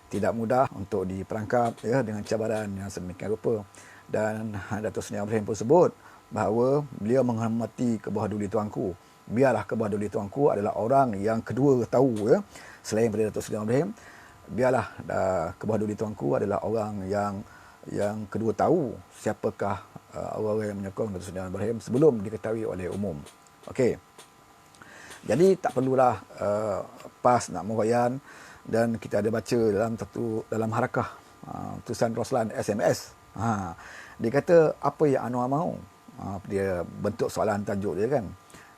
tidak mudah untuk diperangkap ya dengan cabaran yang sedemikian rupa. Dan Datuk Seri Anwar Ibrahim pun sebut bahawa beliau menghormati ke bawah duli tuanku. Biarlah ke bawah duli tuanku adalah orang yang kedua tahu ya, selain daripada Datuk Seri Anwar Ibrahim. Biarlah ke bawah duli tuanku adalah orang yang kedua tahu siapakah orang-orang yang menyokong Datuk Seri Anwar Ibrahim sebelum diketahui oleh umum. Okey. Jadi tak perlulah PAS nak merayan, dan kita ada baca dalam harakah tulisan Roslan SMS. Dia kata apa yang Anwar mahu. Dia bentuk soalan tajuk dia kan.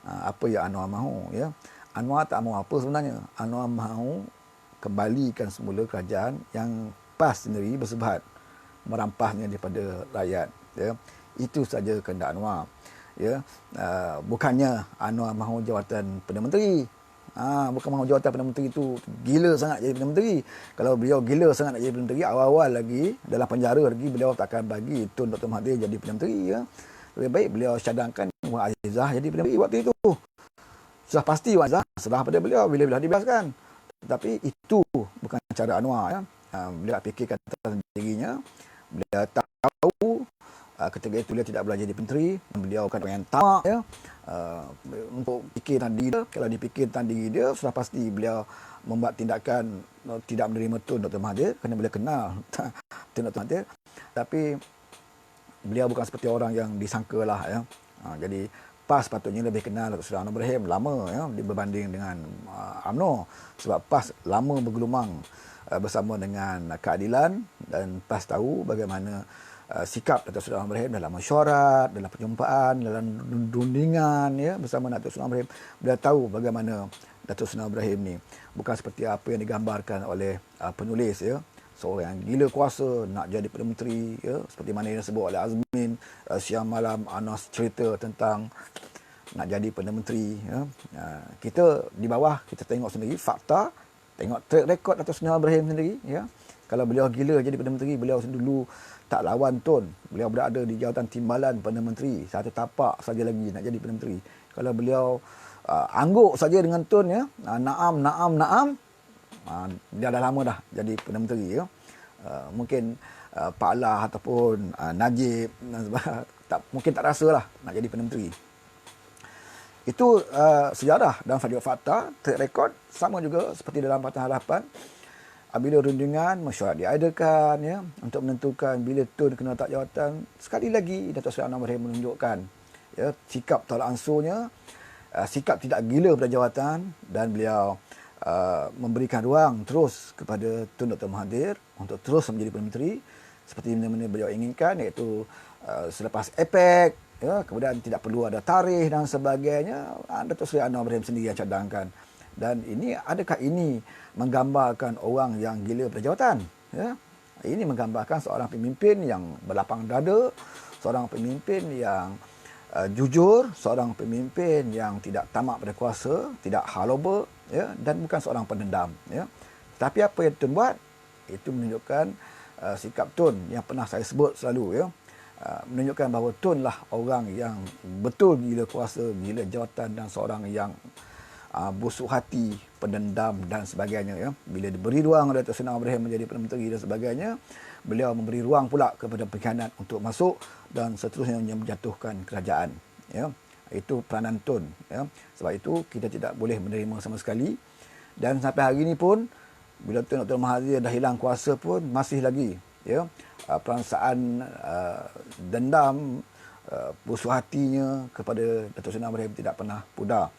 Apa yang Anwar mahu ya. Anwar tak mahu apa sebenarnya. Anwar mahu kembalikan semula kerajaan yang PAS sendiri bersebut, merampasnya daripada rakyat ya. Itu saja kehendak Anwar ya. Bukannya Anwar mahu jawatan Perdana Menteri. Bukan mahu jawatan Perdana Menteri itu gila sangat jadi Perdana Menteri. Kalau beliau gila sangat nak jadi Perdana Menteri, awal-awal lagi dalam penjara lagi beliau takkan bagi Tun Dr. Mahathir jadi Perdana Menteri ya. Lebih baik beliau cadangkan Wak Azizah jadi Perdana Menteri waktu itu. Sudah pasti Wak Azizah serah pada beliau bila dibebaskan. Tetapi itu bukan cara Anwar ya. Beliau fikirkan tentang dirinya. Beliau tahu ketika itu beliau tidak boleh jadi menteri. Beliau bukan orang yang tamak ya. Untuk fikir tentang diri dia, kalau dipikir tentang diri dia, sudah pasti beliau membuat tindakan tidak menerima Tun Dr. Mahathir kerana beliau kenal Tun Dr. Mahathir. Tapi beliau bukan seperti orang yang disangka lah ya. Jadi PAS patutnya lebih kenal Datuk Seri Anwar Ibrahim lama ya berbanding dengan UMNO, sebab PAS lama bergelumang bersama dengan keadilan, dan PAS tahu bagaimana sikap Datuk Seri Anwar Ibrahim dalam mesyuarat, dalam perjumpaan, dalam rundingan ya bersama Datuk Seri Anwar Ibrahim. Beliau tahu bagaimana Datuk Seri Anwar Ibrahim ni bukan seperti apa yang digambarkan oleh penulis ya, seorang yang gila kuasa nak jadi Perdana Menteri ya, seperti mana yang disebut oleh Azmin. Siang malam Anas cerita tentang nak jadi Perdana Menteri ya. Kita di bawah kita tengok sendiri fakta, tengok track record Datuk Seri Anwar Ibrahim sendiri ya. Kalau beliau gila jadi Perdana Menteri, beliau dulu tak lawan Tun. Beliau berada di jawatan timbalan Perdana Menteri. Satu tapak saja lagi nak jadi Perdana Menteri. Kalau beliau angguk saja dengan Tun ya, naam, dia dah lama dah jadi Perdana Menteri ya. Mungkin Pak Lah ataupun Najib mungkin tak rasa lah nak jadi Perdana Menteri. Itu sejarah dan fakta, track record sama juga seperti dalam Pakatan Harapan. Bila rundingan mesyuarat diadakan ya untuk menentukan bila Tun kena letak jawatan, sekali lagi Datuk Seri Anwar Ibrahim menunjukkan ya sikap tolak ansurnya, sikap tidak gila pada jawatan, dan beliau memberikan ruang terus kepada Tun Dr. Mahathir untuk terus menjadi Perdana Menteri seperti mana beliau inginkan, iaitu selepas APEC ya, kemudian tidak perlu ada tarikh dan sebagainya. Datuk Seri Anwar Ibrahim sendiri yang cadangkan. Dan ini, adakah ini menggambarkan orang yang gila pada jawatan ya? Ini menggambarkan seorang pemimpin yang berlapang dada, seorang pemimpin yang jujur, seorang pemimpin yang tidak tamak pada kuasa, tidak haloba, ya, dan bukan seorang pendendam, ya. Tapi apa yang Tun buat itu menunjukkan sikap Tun yang pernah saya sebut selalu, ya. Menunjukkan bahawa Tun lah orang yang betul gila kuasa, gila jawatan, dan seorang yang busuk hati, pendendam dan sebagainya, ya. Bila diberi ruang oleh Datuk Seri Anwar Ibrahim menjadi Perdana Menteri dan sebagainya, beliau memberi ruang pula kepada pengkhianat untuk masuk dan seterusnya menjatuhkan kerajaan, ya. Itu peranan Tun, ya. Sebab itu kita tidak boleh menerima sama sekali, dan sampai hari ini pun bila Tun Dr. Mahathir dah hilang kuasa pun masih lagi, ya, perasaan dendam, busuk hatinya kepada Datuk Seri Anwar Ibrahim tidak pernah pudar.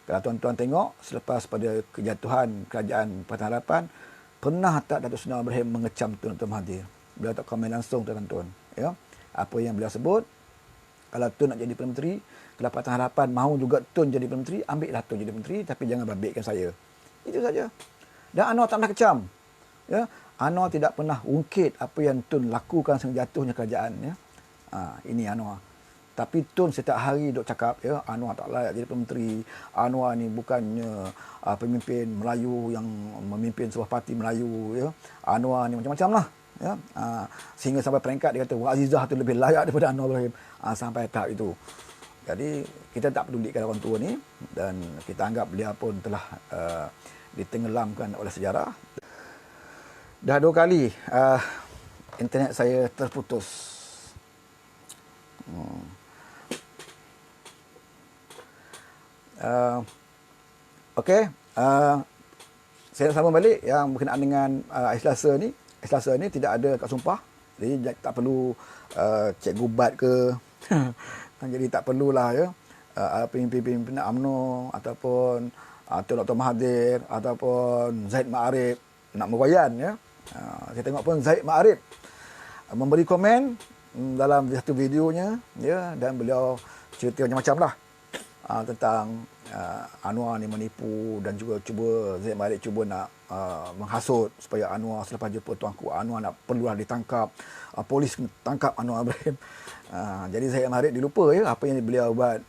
Kalau tuan-tuan tengok, selepas pada kejatuhan kerajaan Pakatan Harapan, pernah tak Datuk Seri Anwar Ibrahim mengecam Tun Dr. Mahathir? Beliau tak komen langsung, tuan-tuan, ya. Apa yang beliau sebut, kalau Tun nak jadi Perdana Menteri, kalau Pakatan Harapan mahu juga Tun jadi Perdana Menteri, ambillah Tun jadi Menteri, tapi jangan babitkan saya. Itu saja. Dan Anwar tak pernah kecam, ya. Anwar tidak pernah ungkit apa yang Tun lakukan sehingga jatuhnya kerajaan, ya. Ini Anwar. Tapi Tun setiap hari duk cakap, ya, Anwar tak layak jadi Perdana Menteri. Anwar ni bukannya pemimpin Melayu yang memimpin sebuah parti Melayu, ya. Anwar ni macam-macam lah, ya. Sehingga sampai peringkat dia kata Wak Azizah tu lebih layak daripada Anwar Ibrahim, sampai tahap itu. Jadi kita tak pedulikan orang tua ni, dan kita anggap beliau pun telah ditenggelamkan oleh sejarah. Dah 2 kali internet saya terputus. Okey, saya sambung balik yang berkenaan dengan hari Selasa ni. Hari Selasa ni tidak ada akad sumpah, jadi tak perlu Cikgu Bat ke jadi tak perlulah, ya, pemimpin-pemimpin UMNO ataupun Tun Dr. Mahathir ataupun Zahid Ma'arif nak meroyan, ya. Saya tengok pun Zahid Ma'arif memberi komen dalam satu videonya, ya, dan beliau cerita macam-macam lah tentang Anwar ni menipu, dan juga Zahid Ma'arif cuba nak menghasut supaya Anwar selepas jumpa Tuanku Anwar nak perlulah ditangkap, polis kena tangkap Anwar Ibrahim. Jadi Zahid Ma'arif dilupa, ya, apa yang beliau buat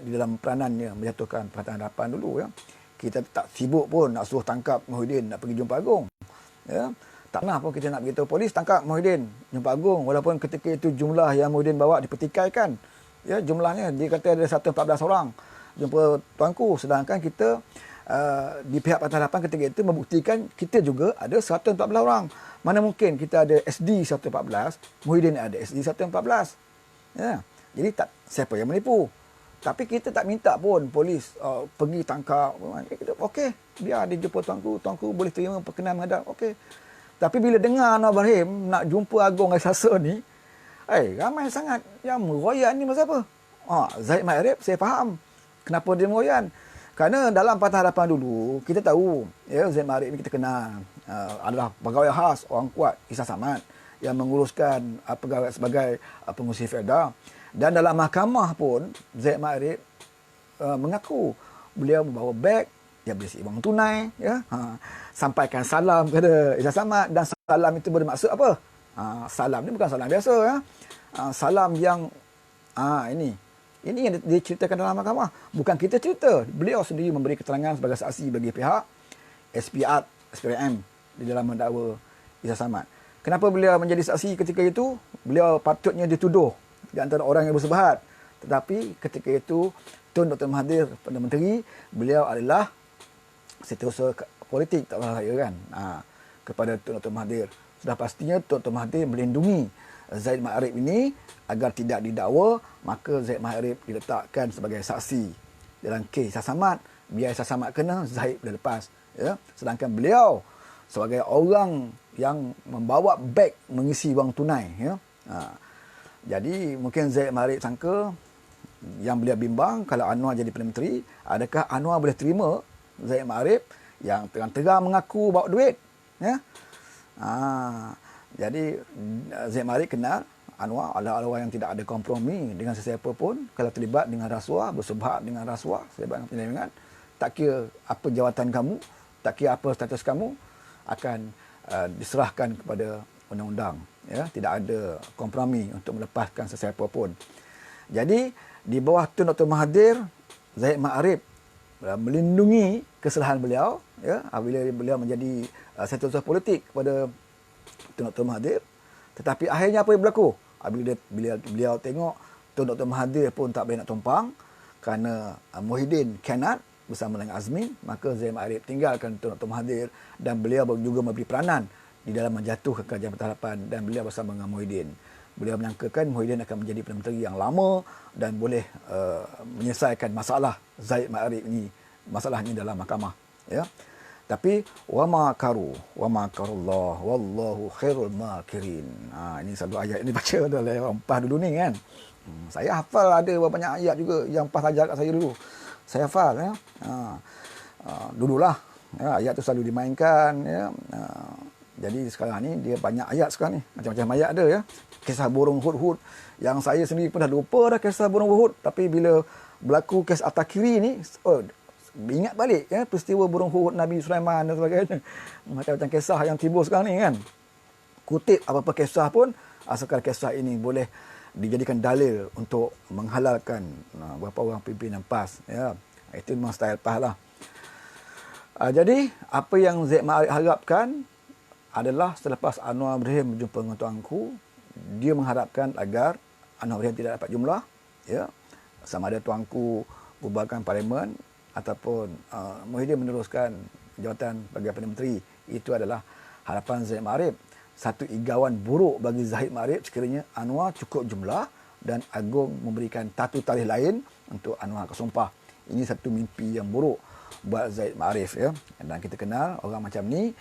di dalam peranannya menjatuhkan Pakatan Harapan dulu, ya. Kita tak sibuk pun nak suruh tangkap Muhyiddin nak pergi jumpa Agung, ya. Tak pernah pun kita nak beritahu polis tangkap Muhyiddin jumpa Agung, walaupun ketika itu jumlah yang Muhyiddin bawa dipertikaikan, ya, jumlahnya dia kata ada 114 orang jumpa Tuanku, sedangkan kita di pihak Pakatan Harapan ketika itu membuktikan kita juga ada 114 orang. Mana mungkin kita ada SD 114, Muhyiddin ada SD 114, ya. Jadi tak, siapa yang menipu? Tapi kita tak minta pun polis pergi tangkap. Okey, biar dia jumpa Tuanku boleh terima perkenan menghadap, okey. Tapi bila dengar Anwar Ibrahim nak jumpa Agung hari Selasa ni, ramai sangat yang meroyan ni pasal apa? Zahid Ma'arif saya faham kenapa dia meroyan. Kerana dalam Pakatan Harapan dulu, kita tahu, ya, Zahid Ma'arif ni kita kenal adalah pegawai khas, orang kuat, Isa Samad, yang menguruskan pegawai sebagai pengurusi Felda. Dan dalam mahkamah pun, Zahid Ma'arif mengaku beliau membawa beg yang berisi wang tunai, ya. Sampaikan salam kepada Isa Samad, dan salam itu bermaksud apa? Salam ni bukan salam biasa, ya. Salam yang ini yang diceritakan dalam mahkamah. Bukan kita cerita. Beliau sendiri memberi keterangan sebagai saksi bagi pihak SPRM di dalam mendakwa Isa Samad. Kenapa beliau menjadi saksi ketika itu? Beliau patutnya dituduh di antara orang yang bersebahat. Tetapi ketika itu Tun Dr. Mahathir Perdana Menteri, beliau adalah setiausaha politik, tak salah saya kan, kepada Tun Dr. Mahathir. Sudah pastinya Tun Dr. Mahathir melindungi Zahid Ma'arif ini agar tidak didakwa, maka Zahid Ma'arif diletakkan sebagai saksi dalam kes Isa Samad. Biar Isa Samad kena, Zahid boleh lepas, ya. Sedangkan beliau sebagai orang yang membawa beg mengisi wang tunai, ya. Jadi mungkin Zahid Ma'arif sangka, yang beliau bimbang kalau Anwar jadi Perdana Menteri, adakah Anwar boleh terima Zahid Ma'arif yang terang-terang mengaku bawa duit, ya. Jadi Zahid Ma'arif kenal Anwar adalah orang yang tidak ada kompromi dengan sesiapa pun. Kalau terlibat dengan rasuah, bersubhat dengan rasuah, terlibat dengan penyelewengan, tak kira apa jawatan kamu, tak kira apa status kamu, akan diserahkan kepada undang-undang, ya. Tidak ada kompromi untuk melepaskan sesiapa pun. Jadi di bawah Tun Dr. Mahathir, Zahid Ma'arif melindungi kesalahan beliau ya apabila beliau menjadi setiausaha politik kepada Tun Dr. Mahathir. Tetapi akhirnya apa yang berlaku? Bila beliau tengok Tun Dr. Mahathir pun tak boleh nak tumpang kerana Muhyiddin khianat bersama dengan Azmin, maka Zahid Ma'arif tinggalkan Tun Dr. Mahathir dan beliau juga memberi peranan di dalam menjatuhkan Kerajaan Patah Harapan dan beliau bersama dengan Muhyiddin. Beliau menyangkakan Muhyiddin akan menjadi Perdana Menteri yang lama dan boleh menyelesaikan masalah Zahid Ma'arif ini, masalahnya dalam mahkamah. Ya. Tapi wama karullah wallahu khairul makirin. Ini selalu ayat ini baca oleh orang PAS dulu ni kan. Saya hafal ada banyak ayat juga yang PAS ajar kat saya dulu. Saya hafal ya. Dululah ya, ayat tu selalu dimainkan ya. Jadi sekarang ni dia banyak ayat sekarang ni. Macam-macam ayat ada ya. Kisah burung hud-hud yang saya sendiri pun dah lupa dah kisah burung hud, tapi bila berlaku kes At-Takiri ni, ingat balik ya peristiwa burung hud Nabi Sulaiman dan sebagainya. Macam-macam kisah yang timbul sekarang ni kan. Kutip apa-apa kisah pun asalkan kisah ini boleh dijadikan dalil untuk menghalalkan beberapa orang pimpinan PAS ya. Itu memang style PAS lah. Jadi apa yang Zahid Ma'arif harapkan adalah selepas Anwar Ibrahim berjumpa dengan tuanku, dia mengharapkan agar Anwar Ibrahim tidak dapat jumlah ya, sama ada tuanku bubarkan parlimen ataupun Muhyiddin meneruskan jawatan sebagai Perdana Menteri. Itu adalah harapan Zahid Ma'arif. Satu igauan buruk bagi Zahid Ma'arif sekiranya Anwar cukup jumlah dan Agong memberikan tatu tarikh lain untuk Anwar kesumpah. Ini satu mimpi yang buruk buat Zahid Ma'arif ya. Dan kita kenal orang macam ni,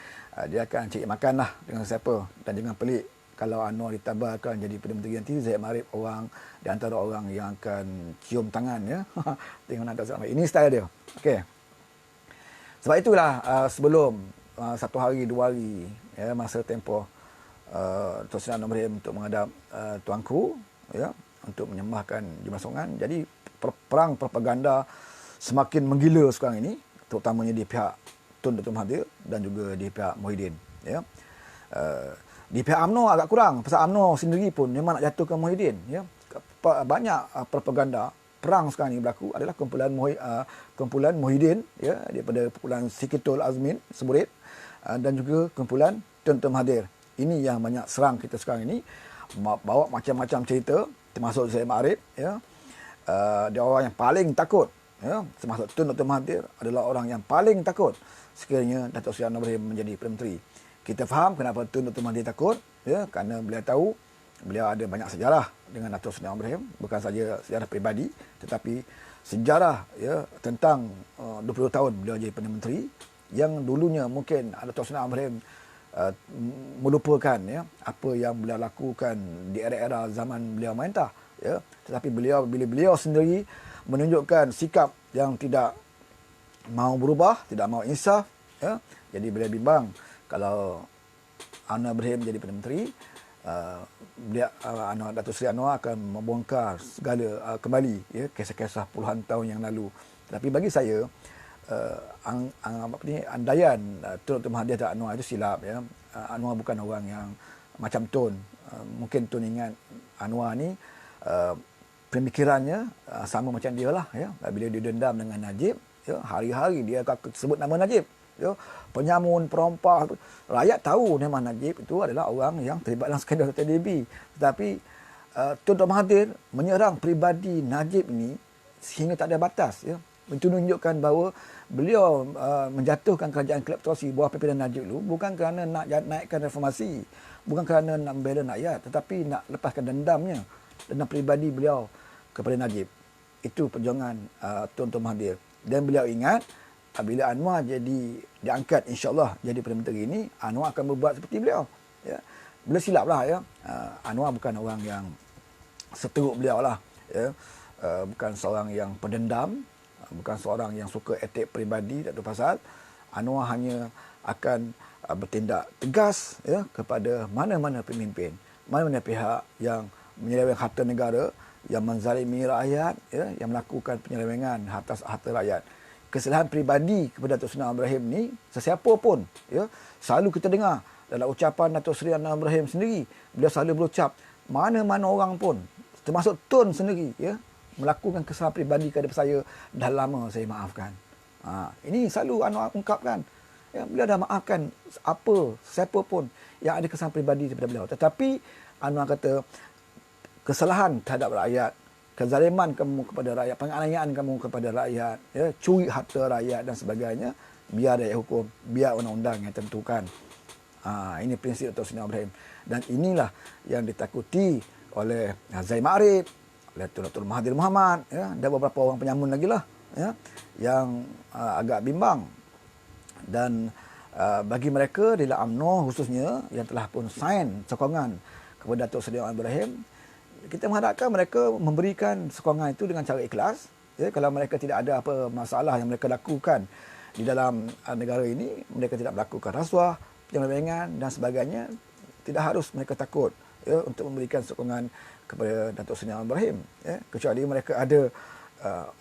dia akan cari makan lah dengan siapa. Dan jangan pelik kalau Anwar ditabarkan jadi Perdana Menteri nanti, Zahid Ma'arif orang di antara orang yang akan cium tangan ya. Tengok nak tak. Ini style dia. Okey. Sebab itulah sebelum satu hari dua hari ya, masa tempoh Tuan Sri Anwar Ibrahim untuk menghadap tuanku ya, untuk menyembahkan jumlah songan. Jadi perang propaganda semakin menggila sekarang ini, terutamanya di pihak Tun Dr. Mahathir dan juga di pihak Muhyiddin ya. Di pihak UMNO agak kurang, pasal UMNO sendiri pun memang nak jatuhkan Muhyiddin ya. Banyak propaganda perang sekarang ini berlaku adalah kumpulan Muhyiddin ya, daripada kumpulan Sikitul Azmin Semurid dan juga kumpulan Tun Dr. Mahathir. Ini yang banyak serang kita sekarang ini, bawa macam-macam cerita termasuk Zahid Ma'arif ya. Dia orang yang paling takut ya, termasuk Tun Dr. Mahathir adalah orang yang paling takut sekiranya Datuk Seri Anwar Ibrahim menjadi Perdana Menteri. Kita faham kenapa Tun Dr. Mahathir takut ya, kerana beliau tahu beliau ada banyak sejarah dengan Datuk Seri Anwar Ibrahim, bukan saja sejarah peribadi tetapi sejarah ya tentang 20 tahun beliau jadi Perdana Menteri yang dulunya mungkin Datuk Seri Anwar Ibrahim melupakan ya apa yang beliau lakukan di era-era zaman beliau merintah ya, tetapi bila beliau sendiri menunjukkan sikap yang tidak mau berubah, tidak mau insaf ya, jadi beliau bimbang kalau Anwar Ibrahim jadi Perdana Menteri, Datuk Seri Anwar akan membongkar segala kembali ya kisah-kisah puluhan tahun yang lalu. Tetapi bagi saya andaian Tun Dr. Mahathir dan Anwar itu silap ya. Anwar bukan orang yang macam Tun. Mungkin Tun ingat Anwar ni pemikirannya sama macam dia lah ya. Bila dia dendam dengan Najib ya, hari-hari dia akan sebut nama Najib ya, penyamun, perompah. Rakyat tahu nama Najib itu adalah orang yang terlibat dalam skandal TDB. Tetapi Tun Dr. Mahathir menyerang peribadi Najib ini sehingga tak ada batas ya. Itu menunjukkan bahawa beliau menjatuhkan kerajaan kleptokrasi bawah pimpinan Najib dulu bukan kerana nak naikkan reformasi, bukan kerana nak membela rakyat, tetapi nak lepaskan dendamnya, dendam peribadi beliau kepada Najib. Itu perjuangan Tun Dr. Mahathir. Dan beliau ingat bila Anwar diangkat insya-Allah jadi Perdana Menteri ini, Anwar akan berbuat seperti beliau ya. Beliau silaplah ya. Anwar bukan orang yang seteruk beliau lah ya. Bukan seorang yang pendendam, bukan seorang yang suka attack peribadi, tak ada pasal. Anwar hanya akan bertindak tegas ya kepada mana-mana pemimpin, mana-mana pihak yang menyeleweng harta negara, yang menzalimi rakyat ya, yang melakukan penyelewengan atas harta rakyat. Kesalahan peribadi kepada Datuk Seri Anwar Ibrahim ni, sesiapa pun ya, selalu kita dengar dalam ucapan Datuk Seri Anwar Ibrahim sendiri, beliau selalu berucap mana-mana orang pun termasuk Tun sendiri, ya, melakukan kesalahan peribadi kepada saya, dah lama saya maafkan. Ini selalu Anwar ungkapkan. Ya, beliau dah maafkan siapa pun yang ada kesalahan peribadi daripada beliau. Tetapi Anwar kata, kesalahan terhadap rakyat, kezaliman kamu kepada rakyat, penganiayaan kamu kepada rakyat, ya, curi harta rakyat dan sebagainya, biar rakyat hukum, biar undang-undang yang tentukan. Ini prinsip Dato' Seri Ibrahim. Dan inilah yang ditakuti oleh Zaid Ma'arif, oleh Dato' Mahathir Mohamad, ya, dan beberapa orang penyamun lagi lah, ya, yang agak bimbang. Dan bagi mereka di dalam UMNO khususnya yang telah pun sign sokongan kepada Dato' Seri Ibrahim, kita mengharapkan mereka memberikan sokongan itu dengan cara ikhlas. Ya, kalau mereka tidak ada apa masalah yang mereka lakukan di dalam negara ini, mereka tidak melakukan rasuah, penyelewengan dan sebagainya, tidak harus mereka takut, ya, untuk memberikan sokongan kepada Dato' Seri Ibrahim, ya, kecuali mereka ada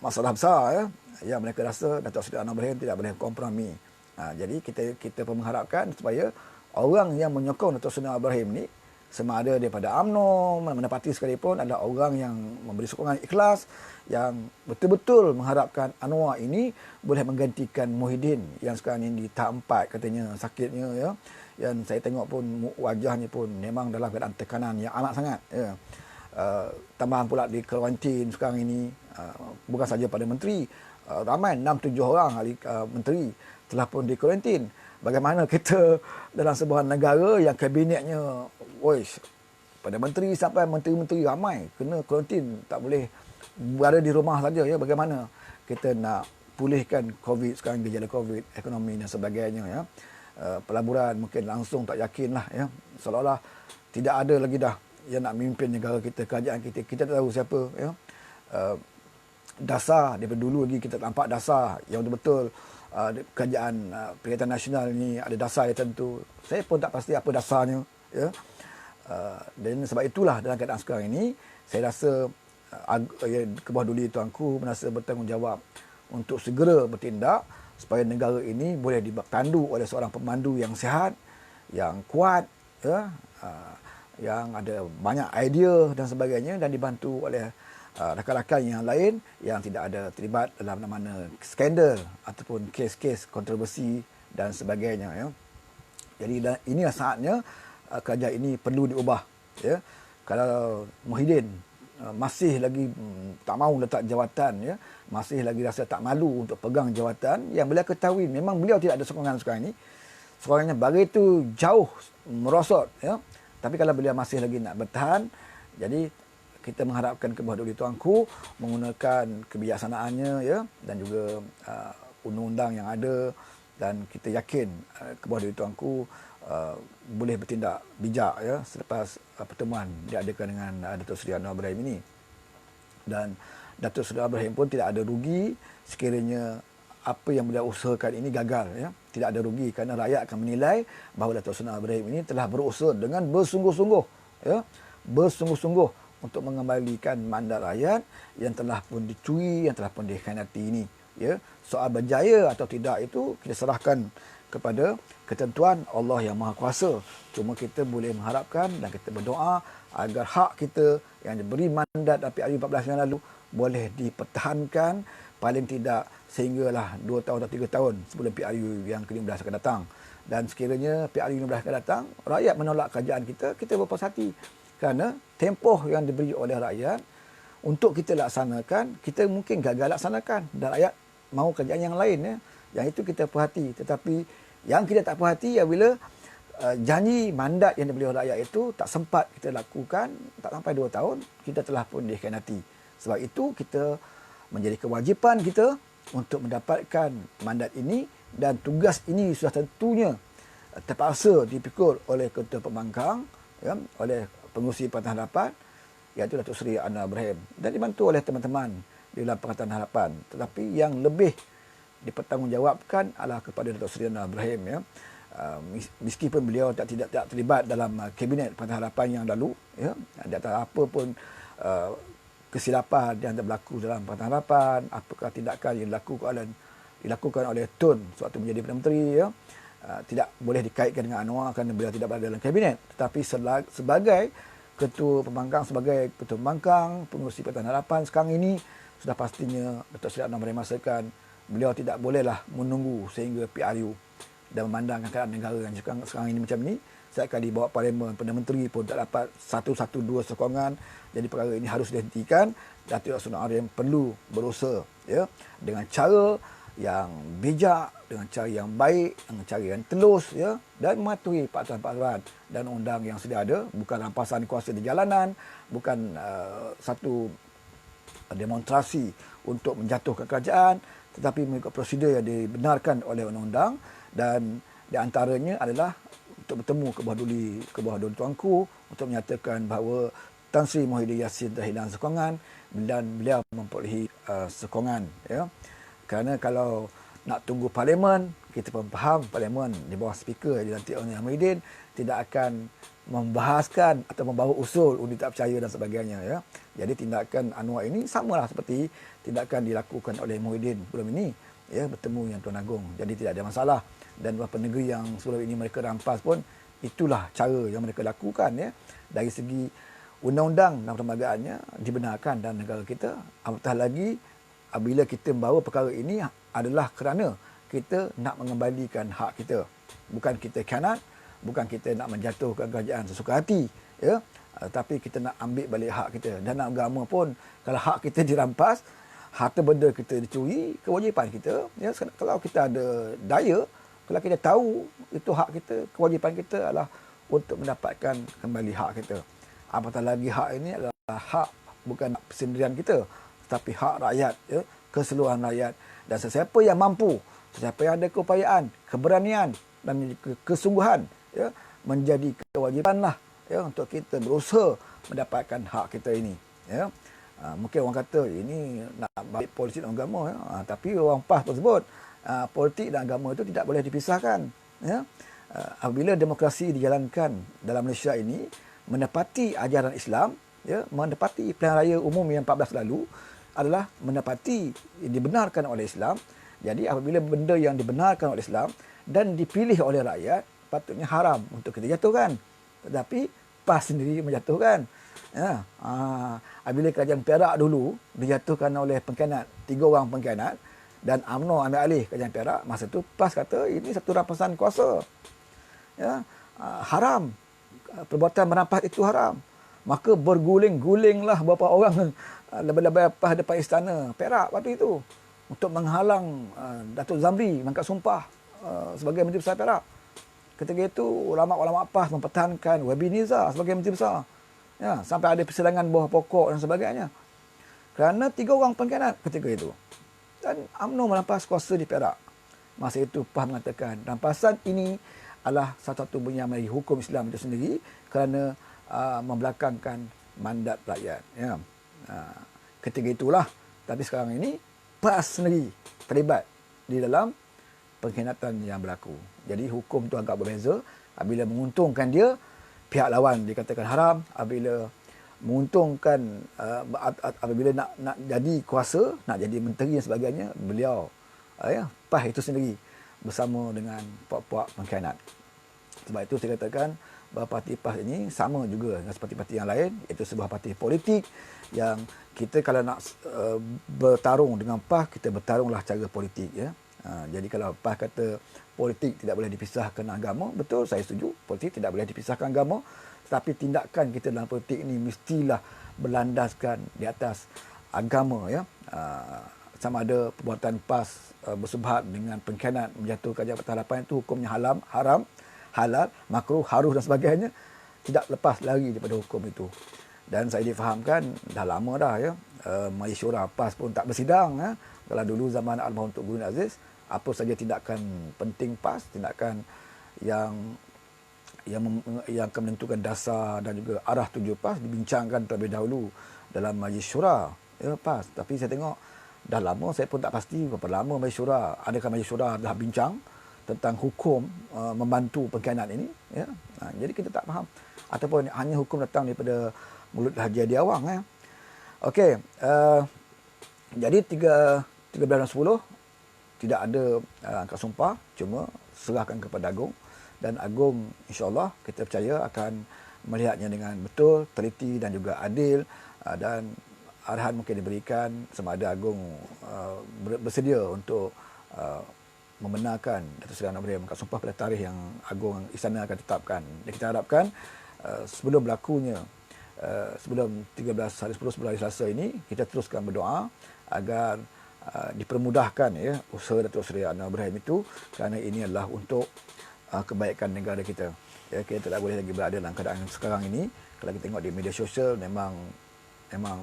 masalah besar, ya, yang mereka rasa Dato' Seri Ibrahim tidak boleh kompromi. Jadi kita pun mengharapkan supaya orang yang menyokong Dato' Seri Ibrahim ni, sama ada daripada UMNO, mana parti sekalipun, adalah orang yang memberi sokongan ikhlas, yang betul-betul mengharapkan Anwar ini boleh menggantikan Muhyiddin yang sekarang ini di tahap 4 katanya sakitnya, ya. Yang saya tengok pun wajahnya pun memang dalam keadaan tekanan yang amat sangat, ya. Tambahan pula di kuarantin sekarang ini, bukan saja pada menteri, ramai 6-7 orang ahli menteri telah pun di kuarantin. Bagaimana kita dalam sebuah negara yang kabinetnya, pada menteri sampai menteri-menteri ramai kena kuarantin, tak boleh berada di rumah saja, ya. Bagaimana kita nak pulihkan COVID sekarang, gejala COVID, ekonomi dan sebagainya, ya. Pelaburan mungkin langsung tak yakin lah, ya. Seolah-olah tidak ada lagi dah yang nak memimpin negara kita, kerajaan kita. Kita tak tahu siapa, ya. Dasar daripada dulu lagi kita nampak dasar yang betul-betul kerajaan Perkhidmatan Nasional ni ada dasar yang tentu. Saya pun tak pasti apa dasarnya, ya. Dan sebab itulah dalam keadaan sekarang ini, saya rasa Kebawah Duli tuanku merasa bertanggungjawab untuk segera bertindak supaya negara ini boleh dipandu oleh seorang pemandu yang sihat, yang kuat, ya, yang ada banyak idea dan sebagainya, dan dibantu oleh rakan-rakan yang lain yang tidak ada terlibat dalam mana-mana skandal ataupun kes-kes kontroversi dan sebagainya, ya. Jadi inilah saatnya kerajaan ini perlu diubah, ya. Kalau Muhyiddin masih lagi tak mahu letak jawatan, ya, masih lagi rasa tak malu untuk pegang jawatan yang beliau ketahui memang beliau tidak ada sokongan sekarang ini, sokongannya begitu jauh merosot, ya. Tapi kalau beliau masih lagi nak bertahan, jadi kita mengharapkan Kebawah Duli tuanku menggunakan kebijaksanaannya, ya, dan juga undang-undang yang ada, dan kita yakin Kebawah Duli tuanku boleh bertindak bijak, ya, selepas pertemuan diadakan dengan Dato' Seri Ibrahim ini. Dan Dato' Seri Ibrahim pun tidak ada rugi sekiranya apa yang beliau usahakan ini gagal, ya. Tidak ada rugi kerana rakyat akan menilai bahawa Dato' Seri Ibrahim ini telah berusaha dengan bersungguh-sungguh, ya, bersungguh-sungguh untuk mengembalikan mandat rakyat yang telah pun dicuri, yang telah pun dikhianati ini, ya. Soal berjaya atau tidak itu kita serahkan kepada ketentuan Allah yang Maha Kuasa. Cuma kita boleh mengharapkan dan kita berdoa agar hak kita yang diberi mandat PRU 14 yang lalu boleh dipertahankan paling tidak sehinggalah 2 tahun atau 3 tahun sebelum PRU yang ke-15 akan datang. Dan sekiranya PRU 15 akan datang, rakyat menolak kerajaan kita berpuas hati. Kerana tempoh yang diberi oleh rakyat untuk kita laksanakan, kita mungkin gagal laksanakan. Dan rakyat mahu kerajaan yang lain, ya. Yang itu kita perhati. Tetapi yang kita tak perhati apabila janji mandat yang diberi oleh rakyat itu tak sempat kita lakukan, tak sampai 2 tahun, kita telah pun dikhianati. Sebab itu kita menjadi kewajipan kita untuk mendapatkan mandat ini, dan tugas ini sudah tentunya terpaksa dipikul oleh Ketua Pembangkang, ya, oleh Pengurusi Pakatan Harapan, iaitu Dato' Seri Ibrahim, dan dibantu oleh teman-teman di dalam Pakatan Harapan. Tetapi yang lebih dipertanggungjawabkan adalah kepada Dato' Seri Ibrahim, ya. Meskipun beliau tidak terlibat dalam kabinet Pakatan Harapan yang lalu, ya, tak tahu apa pun kesilapan yang berlaku dalam Pakatan Harapan, apakah tindakan yang dilakukan oleh Tun sewaktu menjadi Perdana Menteri, ya, tidak boleh dikaitkan dengan Anwar kerana beliau tidak berada dalam kabinet. Tetapi sebagai Ketua Pembangkang sebagai Ketua Pembangkang, pengurusi Pakatan Harapan sekarang ini, sudah pastinya Datuk Seri Adnan meremasakan beliau tidak bolehlah menunggu sehingga PRU dan memandangkan keadaan negara yang sekarang ini macam ni. Saya akan dibawa Parlimen, Perdana Menteri pun tak dapat 112 sokongan. Jadi perkara ini harus dihentikan. Datuk Seri Arif perlu berusaha ya, dengan cara yang bijak, dengan cara yang baik, dengan cara yang telus ya, dan mematuhi peraturan-peraturan dan undang yang sedia ada, bukan rampasan kuasa di jalanan, bukan satu demonstrasi untuk menjatuhkan kerajaan, tetapi mengikut prosedur yang dibenarkan oleh undang-undang. Dan di antaranya adalah untuk bertemu ke bawah duli tuanku untuk menyatakan bahawa Tan Sri Muhyiddin Yassin telah hilang sokongan dan beliau memperolehi sokongan ya. Kerana kalau nak tunggu Parlimen, kita pun faham Parlimen di bawah speaker dilantik oleh Muhyiddin tidak akan membahaskan atau membawa usul undi tak percaya dan sebagainya ya. Jadi tindakan Anwar ini samalah seperti tindakan dilakukan oleh Muhyiddin sebelum ini ya, bertemu yang Tuan Agong. Jadi tidak ada masalah, dan beberapa negeri yang sebelum ini mereka rampas pun itulah cara yang mereka lakukan ya. Dari segi undang-undang dan perlembagaannya dibenarkan dalam negara kita. Apatah lagi apabila kita membawa perkara ini adalah kerana kita nak mengembalikan hak kita. Bukan kita khianat, bukan kita nak menjatuhkan kerajaan sesuka hati ya, tapi kita nak ambil balik hak kita. Dan dalam agama pun kalau hak kita dirampas, harta benda kita dicuri, kewajipan kita ya, kalau kita ada daya, kalau kita tahu itu hak kita, kewajipan kita adalah untuk mendapatkan kembali hak kita. Apatah lagi hak ini adalah hak bukan persendirian kita, tetapi hak rakyat ya, keseluruhan rakyat. Dan sesiapa yang mampu, sesiapa yang ada keupayaan, keberanian dan kesungguhan ya, menjadi kewajipanlah ya untuk kita berusaha mendapatkan hak kita ini ya. Mungkin orang kata ini nak balik politik dan agama ya. Tapi orang PAS pun sebut politik dan agama itu tidak boleh dipisahkan ya. Apabila demokrasi dijalankan dalam Malaysia ini menepati ajaran Islam ya, menepati pilihan raya umum yang 14 lalu adalah menepati dibenarkan oleh Islam. Jadi apabila benda yang dibenarkan oleh Islam dan dipilih oleh rakyat, patutnya haram untuk kita jatuhkan. Tetapi PAS sendiri menjatuhkan. Ya, apabila kerajaan Perak dulu dijatuhkan oleh pengkhianat, 3 orang pengkhianat, dan UMNO ambil alih kerajaan Perak, masa tu PAS kata ini satu rampasan kuasa. Ya, haram. Perbuatan merampas itu haram. Maka berguling-gulinglah beberapa orang lebih-lebih PAS depan istana Perak waktu itu untuk menghalang Datuk Zamri mengangkat sumpah sebagai Menteri Besar Perak. Ketika itu ulama-ulama PAS mempertahankan Wabi Nizar sebagai Menteri Besar. Ya, sampai ada persidangan bawah pokok dan sebagainya. Kerana 3 orang pengkhianat ketika itu. Dan UMNO merampas kuasa di Perak. Masa itu PAS mengatakan rampasan ini adalah satu-satu bunyi dari hukum Islam itu sendiri kerana membelakangkan mandat rakyat. Ya. Ketika itulah, tapi sekarang ini PAS sendiri terlibat di dalam pengkhianatan yang berlaku. Jadi hukum tu agak berbeza. Apabila menguntungkan dia, pihak lawan dikatakan haram. Apabila menguntungkan, apabila nak jadi kuasa, nak jadi menteri dan sebagainya, beliau PAS itu sendiri bersama dengan puak-puak pengkhianat. Sebab itu saya katakan bahawa parti PAS ini sama juga dengan seperti parti yang lain, iaitu sebuah parti politik yang kita kalau nak bertarung dengan PAS, kita bertarunglah cara politik ya. Jadi kalau PAS kata politik tidak boleh dipisahkan agama, betul, saya setuju, politik tidak boleh dipisahkan agama, tetapi tindakan kita dalam politik ini mestilah berlandaskan di atas agama ya. Sama ada perbuatan PAS bersubhat dengan pengkhianat menjatuhkan Jabatan Harapan itu hukumnya haram, halal, makruh, haruh dan sebagainya, tidak lepas lagi daripada hukum itu. Dan saya difahamkan dah lama dah ya, Majlis Syura PAS pun tak bersidang ya. Kalau dulu zaman Almarhum Tok Guru Aziz, apa saja tindakan penting PAS, tindakan yang akan menentukan dasar dan juga arah tuju PAS dibincangkan terlebih dahulu dalam Majlis Syura ya, PAS. Tapi saya tengok dah lama, saya pun tak pasti berapa lama Majlis Syura, adakah Majlis Syura dah bincang tentang hukum membantu pengkhianat ini ya. Jadi kita tak faham, ataupun hanya hukum datang daripada mulut Haji Adi Awang ya. Okey, jadi 13 dan 10 tidak ada angkat sumpah, cuma serahkan kepada Agong, dan Agong insya-Allah kita percaya akan melihatnya dengan betul, teliti dan juga adil, dan arahan mungkin diberikan sama ada Agung bersedia untuk membenarkan Datuk Seri Anwar Ibrahim angkat sumpah pada tarikh yang Agung Istana akan tetapkan. Dan kita harapkan sebelum berlakunya sebelum 13 hari 10 sebelum hari Selasa ini, kita teruskan berdoa agar dipermudahkan ya usaha Datuk Seri Anwar Ibrahim itu, kerana ini adalah untuk kebaikan negara kita. Ya, kita tidak boleh lagi berada dalam keadaan sekarang ini. Kalau kita tengok di media sosial, memang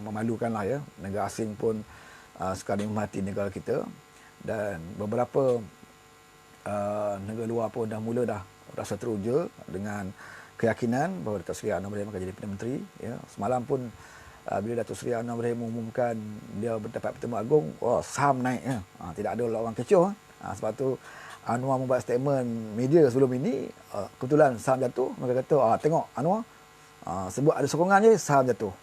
memalukanlah ya. Negara asing pun sekarang ini memhati negara kita, dan beberapa negara luar pun dah mula rasa teruja dengan keyakinan bahawa Datuk Seri Anwar Ibrahim akan jadi Perdana Menteri. Ya. Semalam pun bila Datuk Seri Anwar Ibrahim mengumumkan beliau berdapat bertemu Agung, saham naik. Ya. Tidak ada orang kecoh. Sebab tu Anwar membuat statement media sebelum ini, kebetulan saham jatuh, mereka kata, tengok Anwar, sebut ada sokongan je, saham jatuh.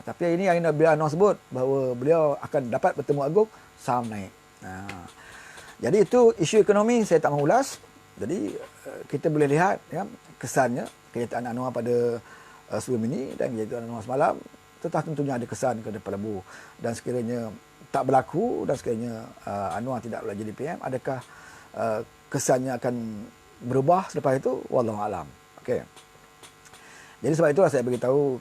Tapi hari ini bila Anwar sebut bahawa beliau akan dapat bertemu Agung, saham naik. Jadi itu isu ekonomi saya tak mahu ulas. Jadi kita boleh lihat ya, kesannya kenyataan Anwar pada sebelum ini dan kenyataan Anwar semalam, tetap tentunya ada kesan kepada Prabu. Dan sekiranya tak berlaku dan sekiranya Anwar tidak boleh jadi PM, adakah kesannya akan berubah selepas itu? Wallahu alam. Okey. Jadi sebab itulah saya beritahu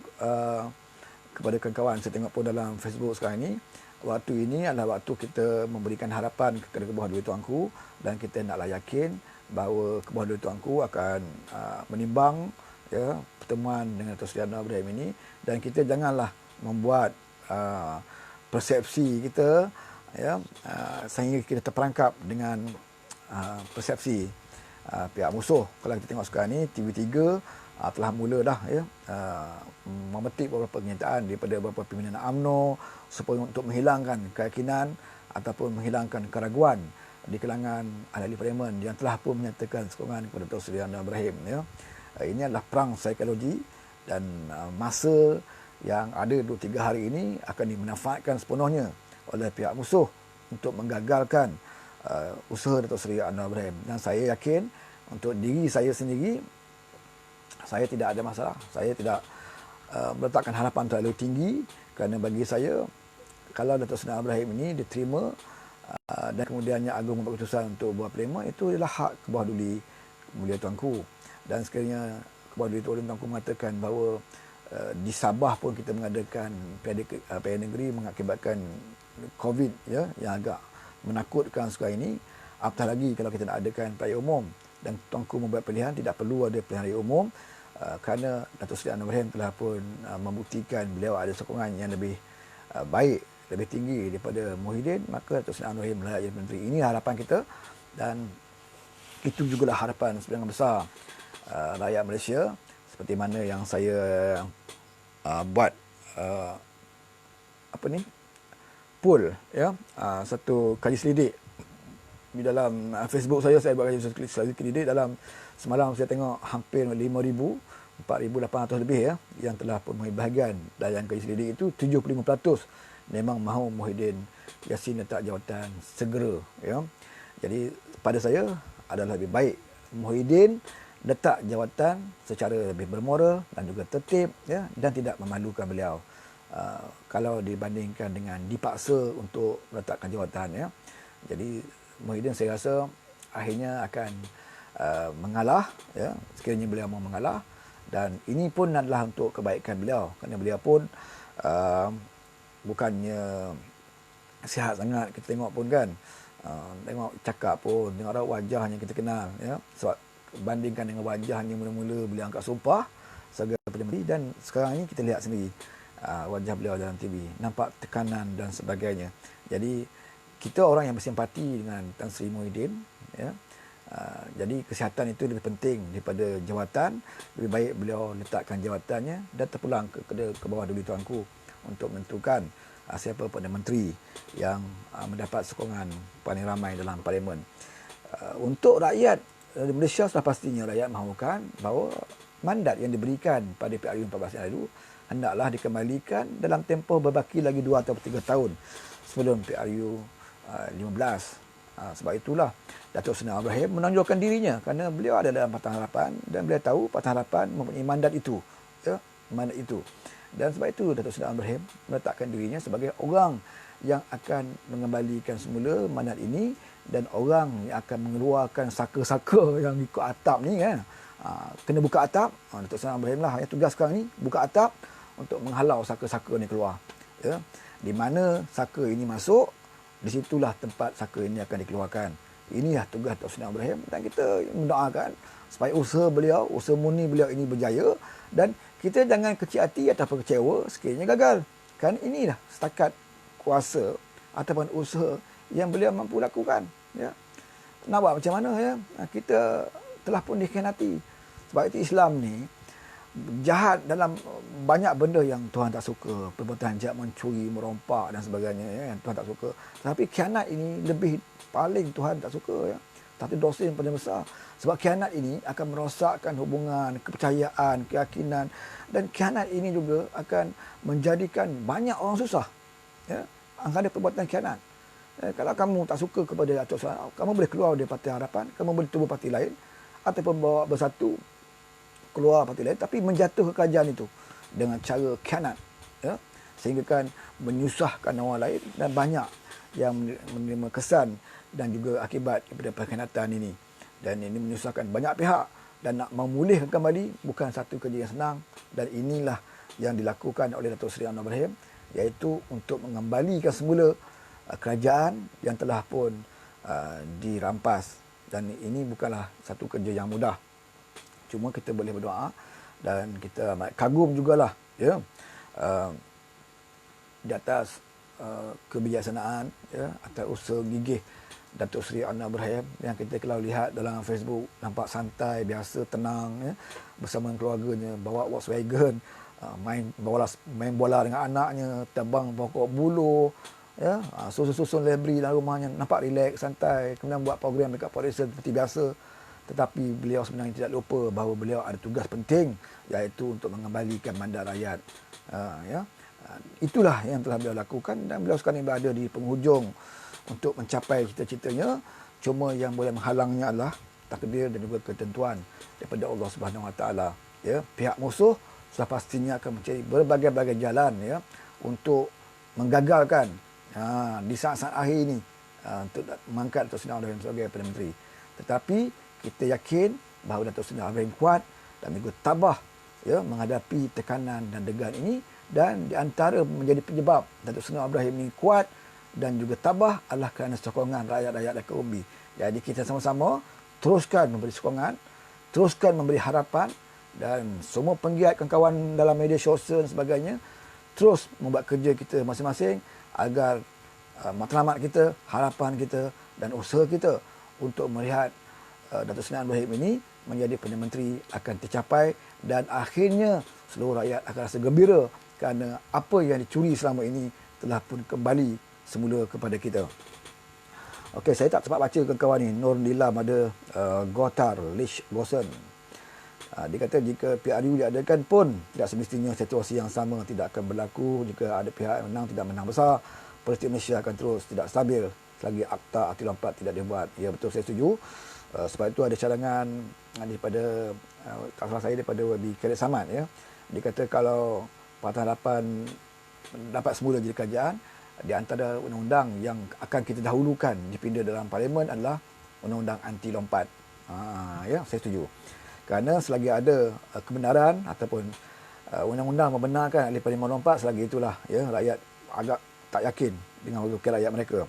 kepada kawan-kawan, saya tengok pun dalam Facebook sekarang ini, waktu ini adalah waktu kita memberikan harapan kepada Kebawah Duli Tuanku, dan kita naklah yakin bahawa Kebawah Duli Tuanku akan menimbang ya pertemuan dengan Datuk Seri Anwar Ibrahim ini, dan kita janganlah membuat persepsi kita ya sehingga kita terperangkap dengan persepsi pihak musuh. Kalau kita tengok sekarang ni TV3 telah mula dah ya memetik beberapa kenyataan daripada beberapa pimpinan UMNO supaya untuk menghilangkan keyakinan ataupun menghilangkan keraguan di kalangan ahli parlimen yang telah pun menyatakan sokongan kepada Datuk Seri Anwar Ibrahim ya. Ini adalah perang psikologi, dan masa yang ada 2-3 hari ini akan dimanfaatkan sepenuhnya oleh pihak musuh untuk menggagalkan usaha Datuk Seri Anwar Ibrahim. Dan saya yakin untuk diri saya sendiri, saya tidak ada masalah. Saya tidak meletakkan harapan terlalu tinggi, kerana bagi saya, kalau Datuk Seri Anwar Ibrahim ini diterima dan kemudiannya Agung membuat keputusan untuk buat parlimen, itu adalah hak Kebawah Duli Mulia Tuanku. Dan sekiranya Kebawah Duli Tuanku mengatakan bahawa di Sabah pun kita mengadakan pilihan negeri mengakibatkan COVID ya, yang agak menakutkan sekarang ini, apatah lagi kalau kita nak adakan pilihan umum. Dan Tuanku membuat pilihan tidak perlu ada pilihan raya umum, kerana Datuk Seri Anwar Ibrahim telah pun membuktikan beliau ada sokongan yang lebih baik, lebih tinggi daripada Muhyiddin, maka Datuk Seri Anwar Ibrahim layak jadi menteri. Ini harapan kita, dan itu jugalah harapan sebahagian besar rakyat Malaysia, seperti mana yang saya buat poll ya, satu kaji selidik di dalam Facebook saya buat kaji selidik. Dalam semalam saya tengok hampir 5,000, 4,800 lebih ya yang telah pun mengambil bahagian dalam kaji selidik itu. 75% memang mahu Muhyiddin Yassin letak jawatan segera ya. Jadi pada saya adalah lebih baik Muhyiddin letak jawatan secara lebih bermoral dan juga tertib ya, dan tidak memalukan beliau kalau dibandingkan dengan dipaksa untuk meletakkan jawatan ya. Jadi Muhyiddin saya rasa akhirnya akan mengalah ya, sekiranya beliau mau mengalah, dan ini pun adalah untuk kebaikan beliau, kerana beliau pun bukannya sihat sangat kita tengok pun kan, tengok cakap pun, tengok wajahnya kita kenal ya. Sebab bandingkan dengan wajahnya mula-mula beliau angkat sumpah sebagai Perdana Menteri, dan sekarang ini kita lihat sendiri wajah beliau dalam TV, nampak tekanan dan sebagainya. Jadi kita orang yang bersimpati dengan Tan Sri Muhyiddin ya. Jadi kesihatan itu lebih penting daripada jawatan. Lebih baik beliau letakkan jawatannya dan terpulang ke Bawah Duli Tuanku untuk menentukan siapa Perdana Menteri yang mendapat sokongan paling ramai dalam parlimen. Untuk rakyat Malaysia, sudah pastinya rakyat mahukan bahawa mandat yang diberikan pada PRU 14 yang lalu hendaklah dikembalikan dalam tempoh berbaki lagi 2 atau 3 tahun sebelum PRU 15. Sebab itulah Datuk Seri Ibrahim menonjolkan dirinya kerana beliau ada dalam Pakatan Harapan dan beliau tahu Pakatan Harapan mempunyai mandat itu. Ya, mandat itu. Dan sebab itu Datuk Seri Ibrahim meletakkan dirinya sebagai orang yang akan mengembalikan semula mandat ini dan orang yang akan mengeluarkan saka-saka yang ikut atap ni kan. Kena buka atap. Datuk Seri Ibrahim lah yang tugas sekarang ni buka atap untuk menghalau saka-saka ni keluar. Ya. Di mana saka ini masuk, di situlah tempat saka ini akan dikeluarkan. Inilah tugas Datuk Seri Ibrahim dan kita mendoakan supaya usaha beliau, usaha murni beliau ini berjaya dan kita jangan kecil hati ataupun kecewa sekiranya gagal. Kan inilah setakat kuasa ataupun usaha yang beliau mampu lakukan. Ya. Nak buat macam mana ya? Kita telah pun dikhianati. Sebab itu Islam ni jahat dalam banyak benda yang Tuhan tak suka. Perbuatan jahat, mencuri, merompak dan sebagainya ya, Tuhan tak suka. Tapi khianat ini lebih paling Tuhan tak suka ya. Satu dosa yang paling besar. Sebab khianat ini akan merosakkan hubungan, kepercayaan, keyakinan dan khianat ini juga akan menjadikan banyak orang susah. Ya, antara perbuatan khianat. Kalau kamu tak suka kepada Datuk Seri, kamu boleh keluar dari Parti Harapan, kamu boleh tubuh parti lain ataupun bawa bersatu keluar parti lain tapi menjatuhkan kerajaan itu dengan cara khianat ya, sehingga kan menyusahkan orang lain dan banyak yang menerima kesan dan juga akibat daripada pengkhianatan ini. Dan ini menyusahkan banyak pihak dan nak memulihkan kembali bukan satu kerja yang senang dan inilah yang dilakukan oleh Datuk Seri Anwar Ibrahim iaitu untuk mengembalikan semula kerajaan yang telah pun dirampas dan ini bukanlah satu kerja yang mudah. Cuma kita boleh berdoa dan kita kagum jugalah ya di atas kebijaksanaan ya atas usaha gigih Datuk Seri Anwar Ibrahim yang kita kalau lihat dalam Facebook nampak santai, biasa, tenang ya, bersama keluarganya, bawa Volkswagen, main bola dengan anaknya, tebang pokok buluh ya, susun-susun library dalam rumahnya, nampak relax, santai, kemudian buat program dekat Polisi seperti biasa. Tetapi beliau sebenarnya tidak lupa bahawa beliau ada tugas penting iaitu untuk mengembalikan mandat rakyat. Ya. Itulah yang telah beliau lakukan dan beliau sekarang berada di penghujung untuk mencapai cita-citanya. Cuma yang boleh menghalangnya adalah takdir dan juga ketentuan daripada Allah Subhanahu Wa Taala. Ya, pihak musuh sudah pastinya akan mencari berbagai-bagai jalan ya untuk menggagalkan di saat-saat akhir ini untuk mengangkat Datuk Seri Ibrahim sebagai Perdana Menteri. Tetapi kita yakin bahawa Datuk Seri Ibrahim kuat dan juga tabah ya menghadapi tekanan dan degan ini dan di antara menjadi penyebab Datuk Seri Ibrahim ini kuat dan juga tabah adalah kerana sokongan rakyat-rakyat Lekuk Umbi. Jadi kita sama-sama teruskan memberi sokongan, teruskan memberi harapan dan semua penggiat kawan-kawan dalam media sosial dan sebagainya terus membuat kerja kita masing-masing agar matlamat kita, harapan kita dan usaha kita untuk melihat Datuk Seri Ibrahim ini menjadi Perdana Menteri akan tercapai dan akhirnya seluruh rakyat akan rasa gembira kerana apa yang dicuri selama ini telah pun kembali semula kepada kita. Okey, saya tak sempat baca kawan-kawan ni. Nur Nilam ada Gotar Lish Lawson. Dia kata jika PRU diadakan pun tidak semestinya situasi yang sama tidak akan berlaku jika ada pihak yang menang tidak menang besar. Politik Malaysia akan terus tidak stabil selagi Akta Anti Lompat tidak dibuat. Ya betul, saya setuju. Sebab itu ada cadangan daripada tak salah saya daripada Wabi Khalid Samad ya. Dia kata kalau Pakatan Harapan dapat semula jadi kerajaan, di antara undang-undang yang akan kita dahulukan dipinda dalam parlimen adalah undang-undang anti lompat. Ya, saya setuju. Kerana selagi ada kebenaran ataupun undang-undang membenarkan ahli parlimen lompat, selagi itulah ya rakyat agak tak yakin dengan wakil rakyat mereka.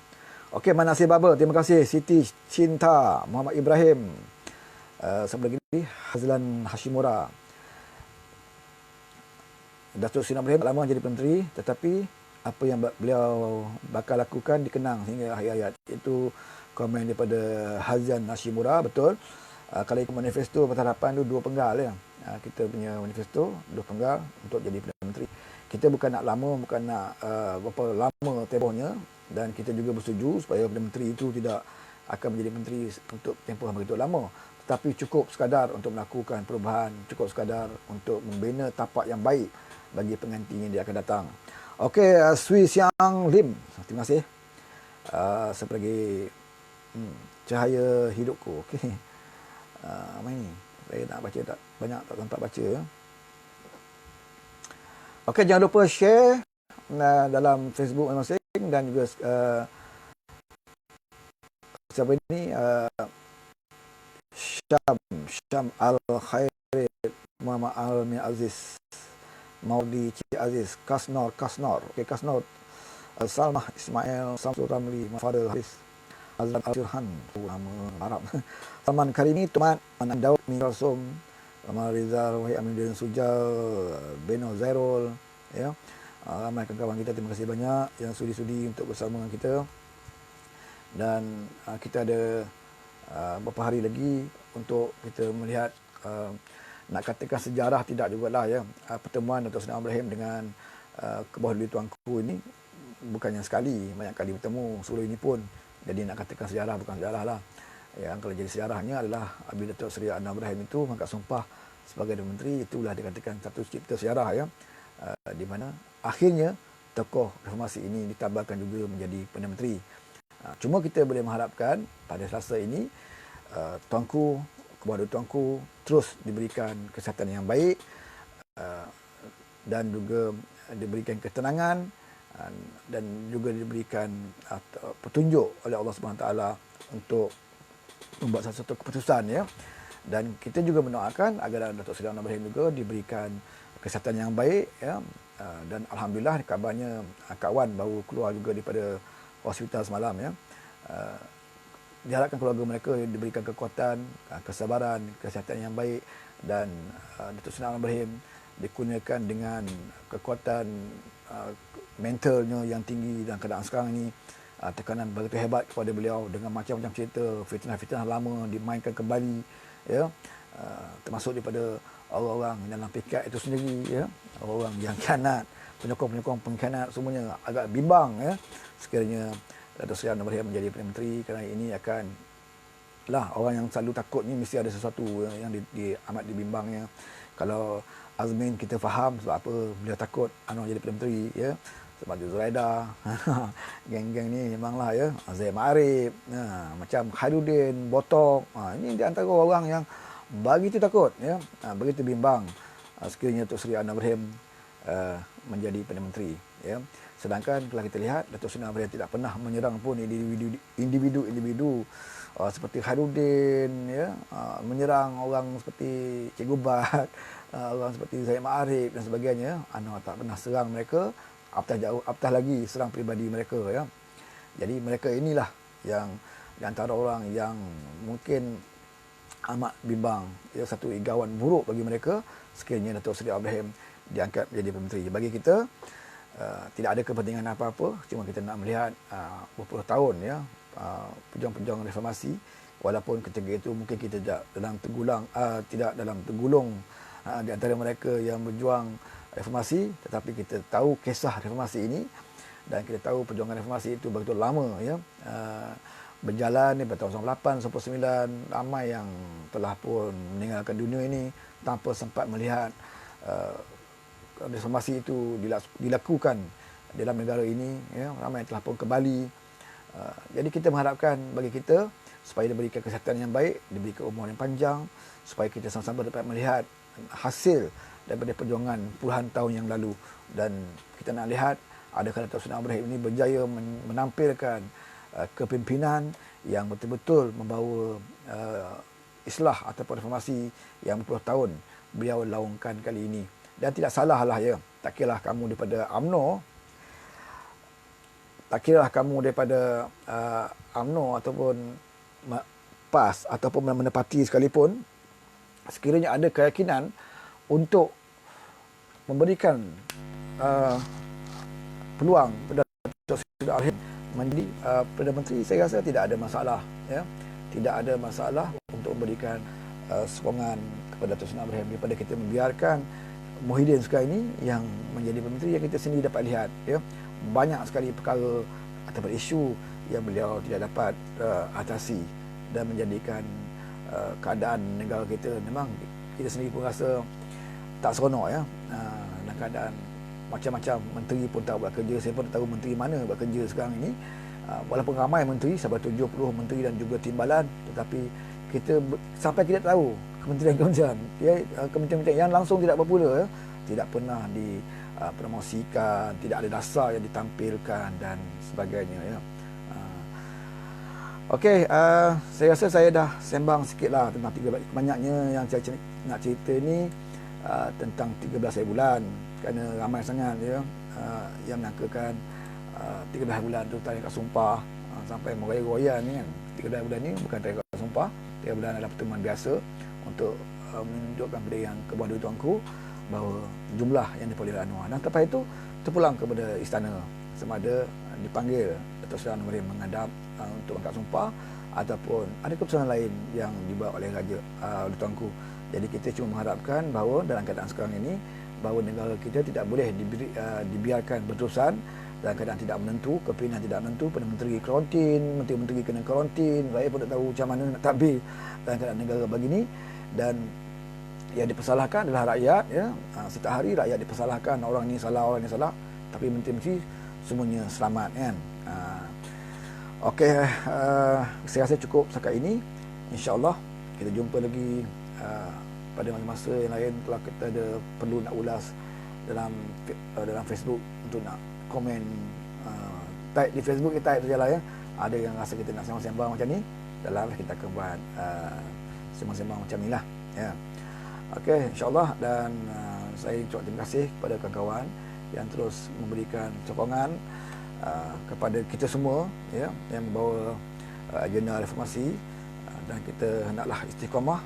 Okey, Manasir Baba, terima kasih. Siti Cinta, Muhammad Ibrahim. Sebelah lagi Hazlan Hashimura. Datuk Seri Ibrahim lama jadi menteri tetapi apa yang beliau bakal lakukan dikenang hingga akhir hayat. Itu komen daripada Hazlan Hashimura, betul. Kalau ikut manifesto Pakatan Harapan itu dua penggal ya. Kita punya manifesto dua penggal untuk jadi Perdana Menteri. Kita bukan nak lama, bukan nak berapa lama tempohnya dan kita juga bersetuju supaya Perdana Menteri itu tidak akan menjadi menteri untuk tempoh yang begitu lama. Tetapi cukup sekadar untuk melakukan perubahan, cukup sekadar untuk membina tapak yang baik bagi penggantinya dia akan datang. Okey, Sui Siang Lim. Terima kasih. Siapa lagi? Cahaya hidupku. Okey. Apa ini? Saya nak baca tak banyak, tak sempat baca. Okey, jangan lupa share dalam Facebook masing-masing dan juga siapa ini Syam Al-Khair, Muhammad Al-Min Aziz, Maudi Cik Aziz, Kasnor. Okey, Kasnor. Salmah Ismail, Samsul Ramli, Fadil Haris, Azlan Al-Sirhan, nama Arab. Salman Karimi, Tumat, Manan Daud, Min Rasum, Amal Rizal, Wahid Amin Sujal, Beno Zairul, ya. Ramai kawan-kawan kita, terima kasih banyak yang sudi-sudi untuk bersama dengan kita. Dan kita ada beberapa hari lagi untuk kita melihat, nak katakan sejarah tidak jugalah ya, pertemuan Dato' Seri Ibrahim dengan Kebawah Duli Tuanku ini bukannya sekali, banyak kali bertemu sebelum ini pun. Jadi nak katakan sejarah bukan sejarah lah. Yang kalau jadi sejarahnya adalah apabila Dato' Seri Ibrahim itu mengangkat sumpah sebagai Menteri, itulah dikatakan satu cipta sejarah ya, di mana akhirnya tokoh reformasi ini ditambahkan juga menjadi Perdana Menteri. Cuma kita boleh mengharapkan pada Selasa ini Tuanku, Kebawah Duli Tuanku terus diberikan kesihatan yang baik dan juga diberikan ketenangan dan juga diberikan petunjuk oleh Allah Subhanahu Taala untuk membuat satu keputusan ya. Dan kita juga mendoakan agar Dato' Seri Ibrahim juga diberikan kesihatan yang baik ya. Dan alhamdulillah kabarnya kawan baru keluar juga daripada hospital semalam ya. Diharapkan keluarga mereka diberikan kekuatan, kesabaran, kesihatan yang baik, dan Dato' Seri Ibrahim dikurniakan dengan kekuatan mentalnya yang tinggi dalam keadaan sekarang ini. Tekanan begitu hebat kepada beliau dengan macam-macam cerita, fitnah-fitnah lama dimainkan kembali ya. Termasuk daripada orang-orang dalam PKR itu sendiri ya, orang yang khianat, penyokong-penyokong pengkhianat, semuanya agak bimbang ya sekiranya Dato' Seri Ibrahim menjadi Perdana Menteri, kerana ini akan lah orang yang selalu takut ni mesti ada sesuatu yang amat dibimbangnya. Kalau Azmin kita faham sebab apa beliau takut Anwar jadi Perdana Menteri ya, sebab Zuraida geng-geng ni memanglah ya, Zaid Ma'arif, macam Khairuddin, Botok, ini di antara orang yang begitu takut ya, begitu bimbang sekiranya Dato' Seri Ibrahim menjadi Perdana Menteri ya. Sedangkan kalau kita lihat Dato' Seri Ibrahim tidak pernah menyerang pun individu seperti Khairuddin ya, menyerang orang seperti Cikgu Bat, orang seperti Zaid Ma'arif dan sebagainya. Anwar tak pernah serang mereka, apatah lagi serang peribadi mereka ya. Jadi mereka inilah yang di antara orang yang mungkin amat bimbang ya, satu igawan buruk bagi mereka sekiranya Dato' Seri Ibrahim diangkat menjadi Perdana Menteri. Bagi kita tidak ada kepentingan apa-apa, cuma kita nak melihat berpuluh tahun ya, pejuang-pejuang reformasi, walaupun ketika itu mungkin kita tidak dalam tergolong di antara mereka yang berjuang reformasi, tetapi kita tahu kisah reformasi ini dan kita tahu perjuangan reformasi itu begitu lama ya, berjalan daripada tahun 98 sampai 9, ramai yang telah pun meninggalkan dunia ini tanpa sempat melihat reformasi itu dilakukan dalam negara ini ya. Ramai telah pun kembali. Jadi kita mengharapkan bagi kita supaya diberikan kesihatan yang baik, diberikan umur yang panjang, supaya kita sama-sama dapat melihat hasil daripada perjuangan puluhan tahun yang lalu. Dan kita nak lihat adakah Dato' Seri Ibrahim ini berjaya menampilkan kepimpinan yang betul-betul membawa islah ataupun reformasi yang berpuluh tahun beliau laungkan kali ini. Dan tidak salahlah ya, tak kiralah kamu daripada UMNO, ataupun PAS ataupun mana-mana parti sekalipun, sekiranya ada keyakinan untuk memberikan peluang pada Dato' Seri Ibrahim menjadi Perdana Menteri, saya rasa tidak ada masalah ya. Tidak ada masalah untuk memberikan sokongan kepada Dato' Seri Ibrahim daripada kita membiarkan Muhyiddin sekarang ini yang menjadi Perdana Menteri. Yang kita sendiri dapat lihat ya, banyak sekali perkara ataupun isu yang beliau tidak dapat atasi dan menjadikan keadaan negara kita, memang kita sendiri pun rasa tak seronok ya. Dalam keadaan macam-macam menteri pun tak buat kerja. Saya pun tak tahu menteri mana buat kerja sekarang ini. walaupun ramai menteri, sampai 70 menteri dan juga timbalan, tetapi kita sampai kita tahu kementerian-kementerian, kementerian-kementerian yang langsung tidak popular, tidak pernah dipromosikan, tidak ada dasar yang ditampilkan dan sebagainya, ya. Okey, saya rasa saya dah sembang sikitlah tentang 13, banyaknya yang saya nak cerita ni tentang 13 hari bulan, kerana ramai sangat, ya, yang menyangkakan 13 hari bulan tu tarekat sumpah, sampai meroyan-royan ni kan. 13 hari bulan ni bukan tarekat sumpah, 13 bulan adalah pertemuan biasa untuk menunjukkan kepada yang kebuah dua tuanku bahawa jumlah yang diperoleh Anwar, dan lepas itu terpulang kepada istana sama ada dipanggil Datuk Seri Anwar menghadap untuk angkat sumpah ataupun ada keputusan lain yang dibuat oleh Raja oleh tuanku. Jadi kita cuma mengharapkan bahawa dalam keadaan sekarang ini bahawa negara kita tidak boleh dibiarkan berterusan dalam keadaan tidak menentu, kepimpinan tidak menentu, Perdana Menteri karantin, menteri-menteri kena karantin, rakyat pun tak tahu macam mana nak tadbir dalam keadaan negara begini, dan yang dipersalahkan adalah rakyat, ya. Setiap hari rakyat dipersalahkan, orang ni salah, orang ni salah, tapi menteri-menteri semuanya selamat, kan. Okey, saya rasa cukup setakat ini. InsyaAllah kita jumpa lagi pada masa-masa yang lain kalau kita ada perlu nak ulas dalam Facebook untuk nak komen, type di Facebook, kita type sajalah, ya. Ada yang rasa kita nak sembang-sembang macam ni, dalam kita akan buat sembang-sembang macam ni lah, ya. Okey, insyaAllah, dan saya ucap terima kasih kepada kawan-kawan yang terus memberikan sokongan kepada kita semua, ya, yang membawa agenda reformasi, dan kita hendaklah istiqamah,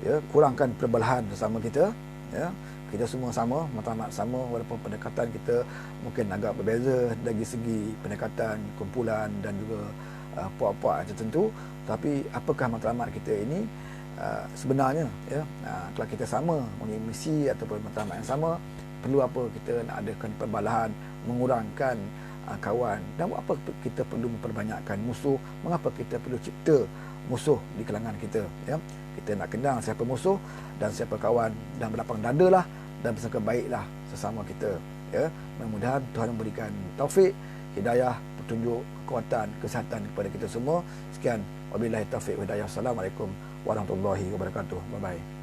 ya, kurangkan perbelahan bersama kita, ya. Kita semua sama, matlamat sama, walaupun pendekatan kita mungkin agak berbeza dari segi pendekatan, kumpulan dan juga puak-puak tertentu, tapi apakah matlamat kita ini sebenarnya, ya. Kalau kita sama mempunyai misi ataupun matlamat yang sama, perlu apa kita nak adakan perbalahan, mengurangkan kawan, dan apa kita perlu memperbanyakkan musuh, mengapa kita perlu cipta musuh di kalangan kita, ya. Kita nak kenal siapa musuh dan siapa kawan, dan berlapang dadalah dan bersangka baiklah sesama kita, ya. Mudah-mudahan Tuhan memberikan taufik, hidayah, petunjuk, kekuatan, kesihatan kepada kita semua. Sekian, wabillahi taufik wa hidayah. Assalamualaikum warahmatullahi wabarakatuh. Bye bye.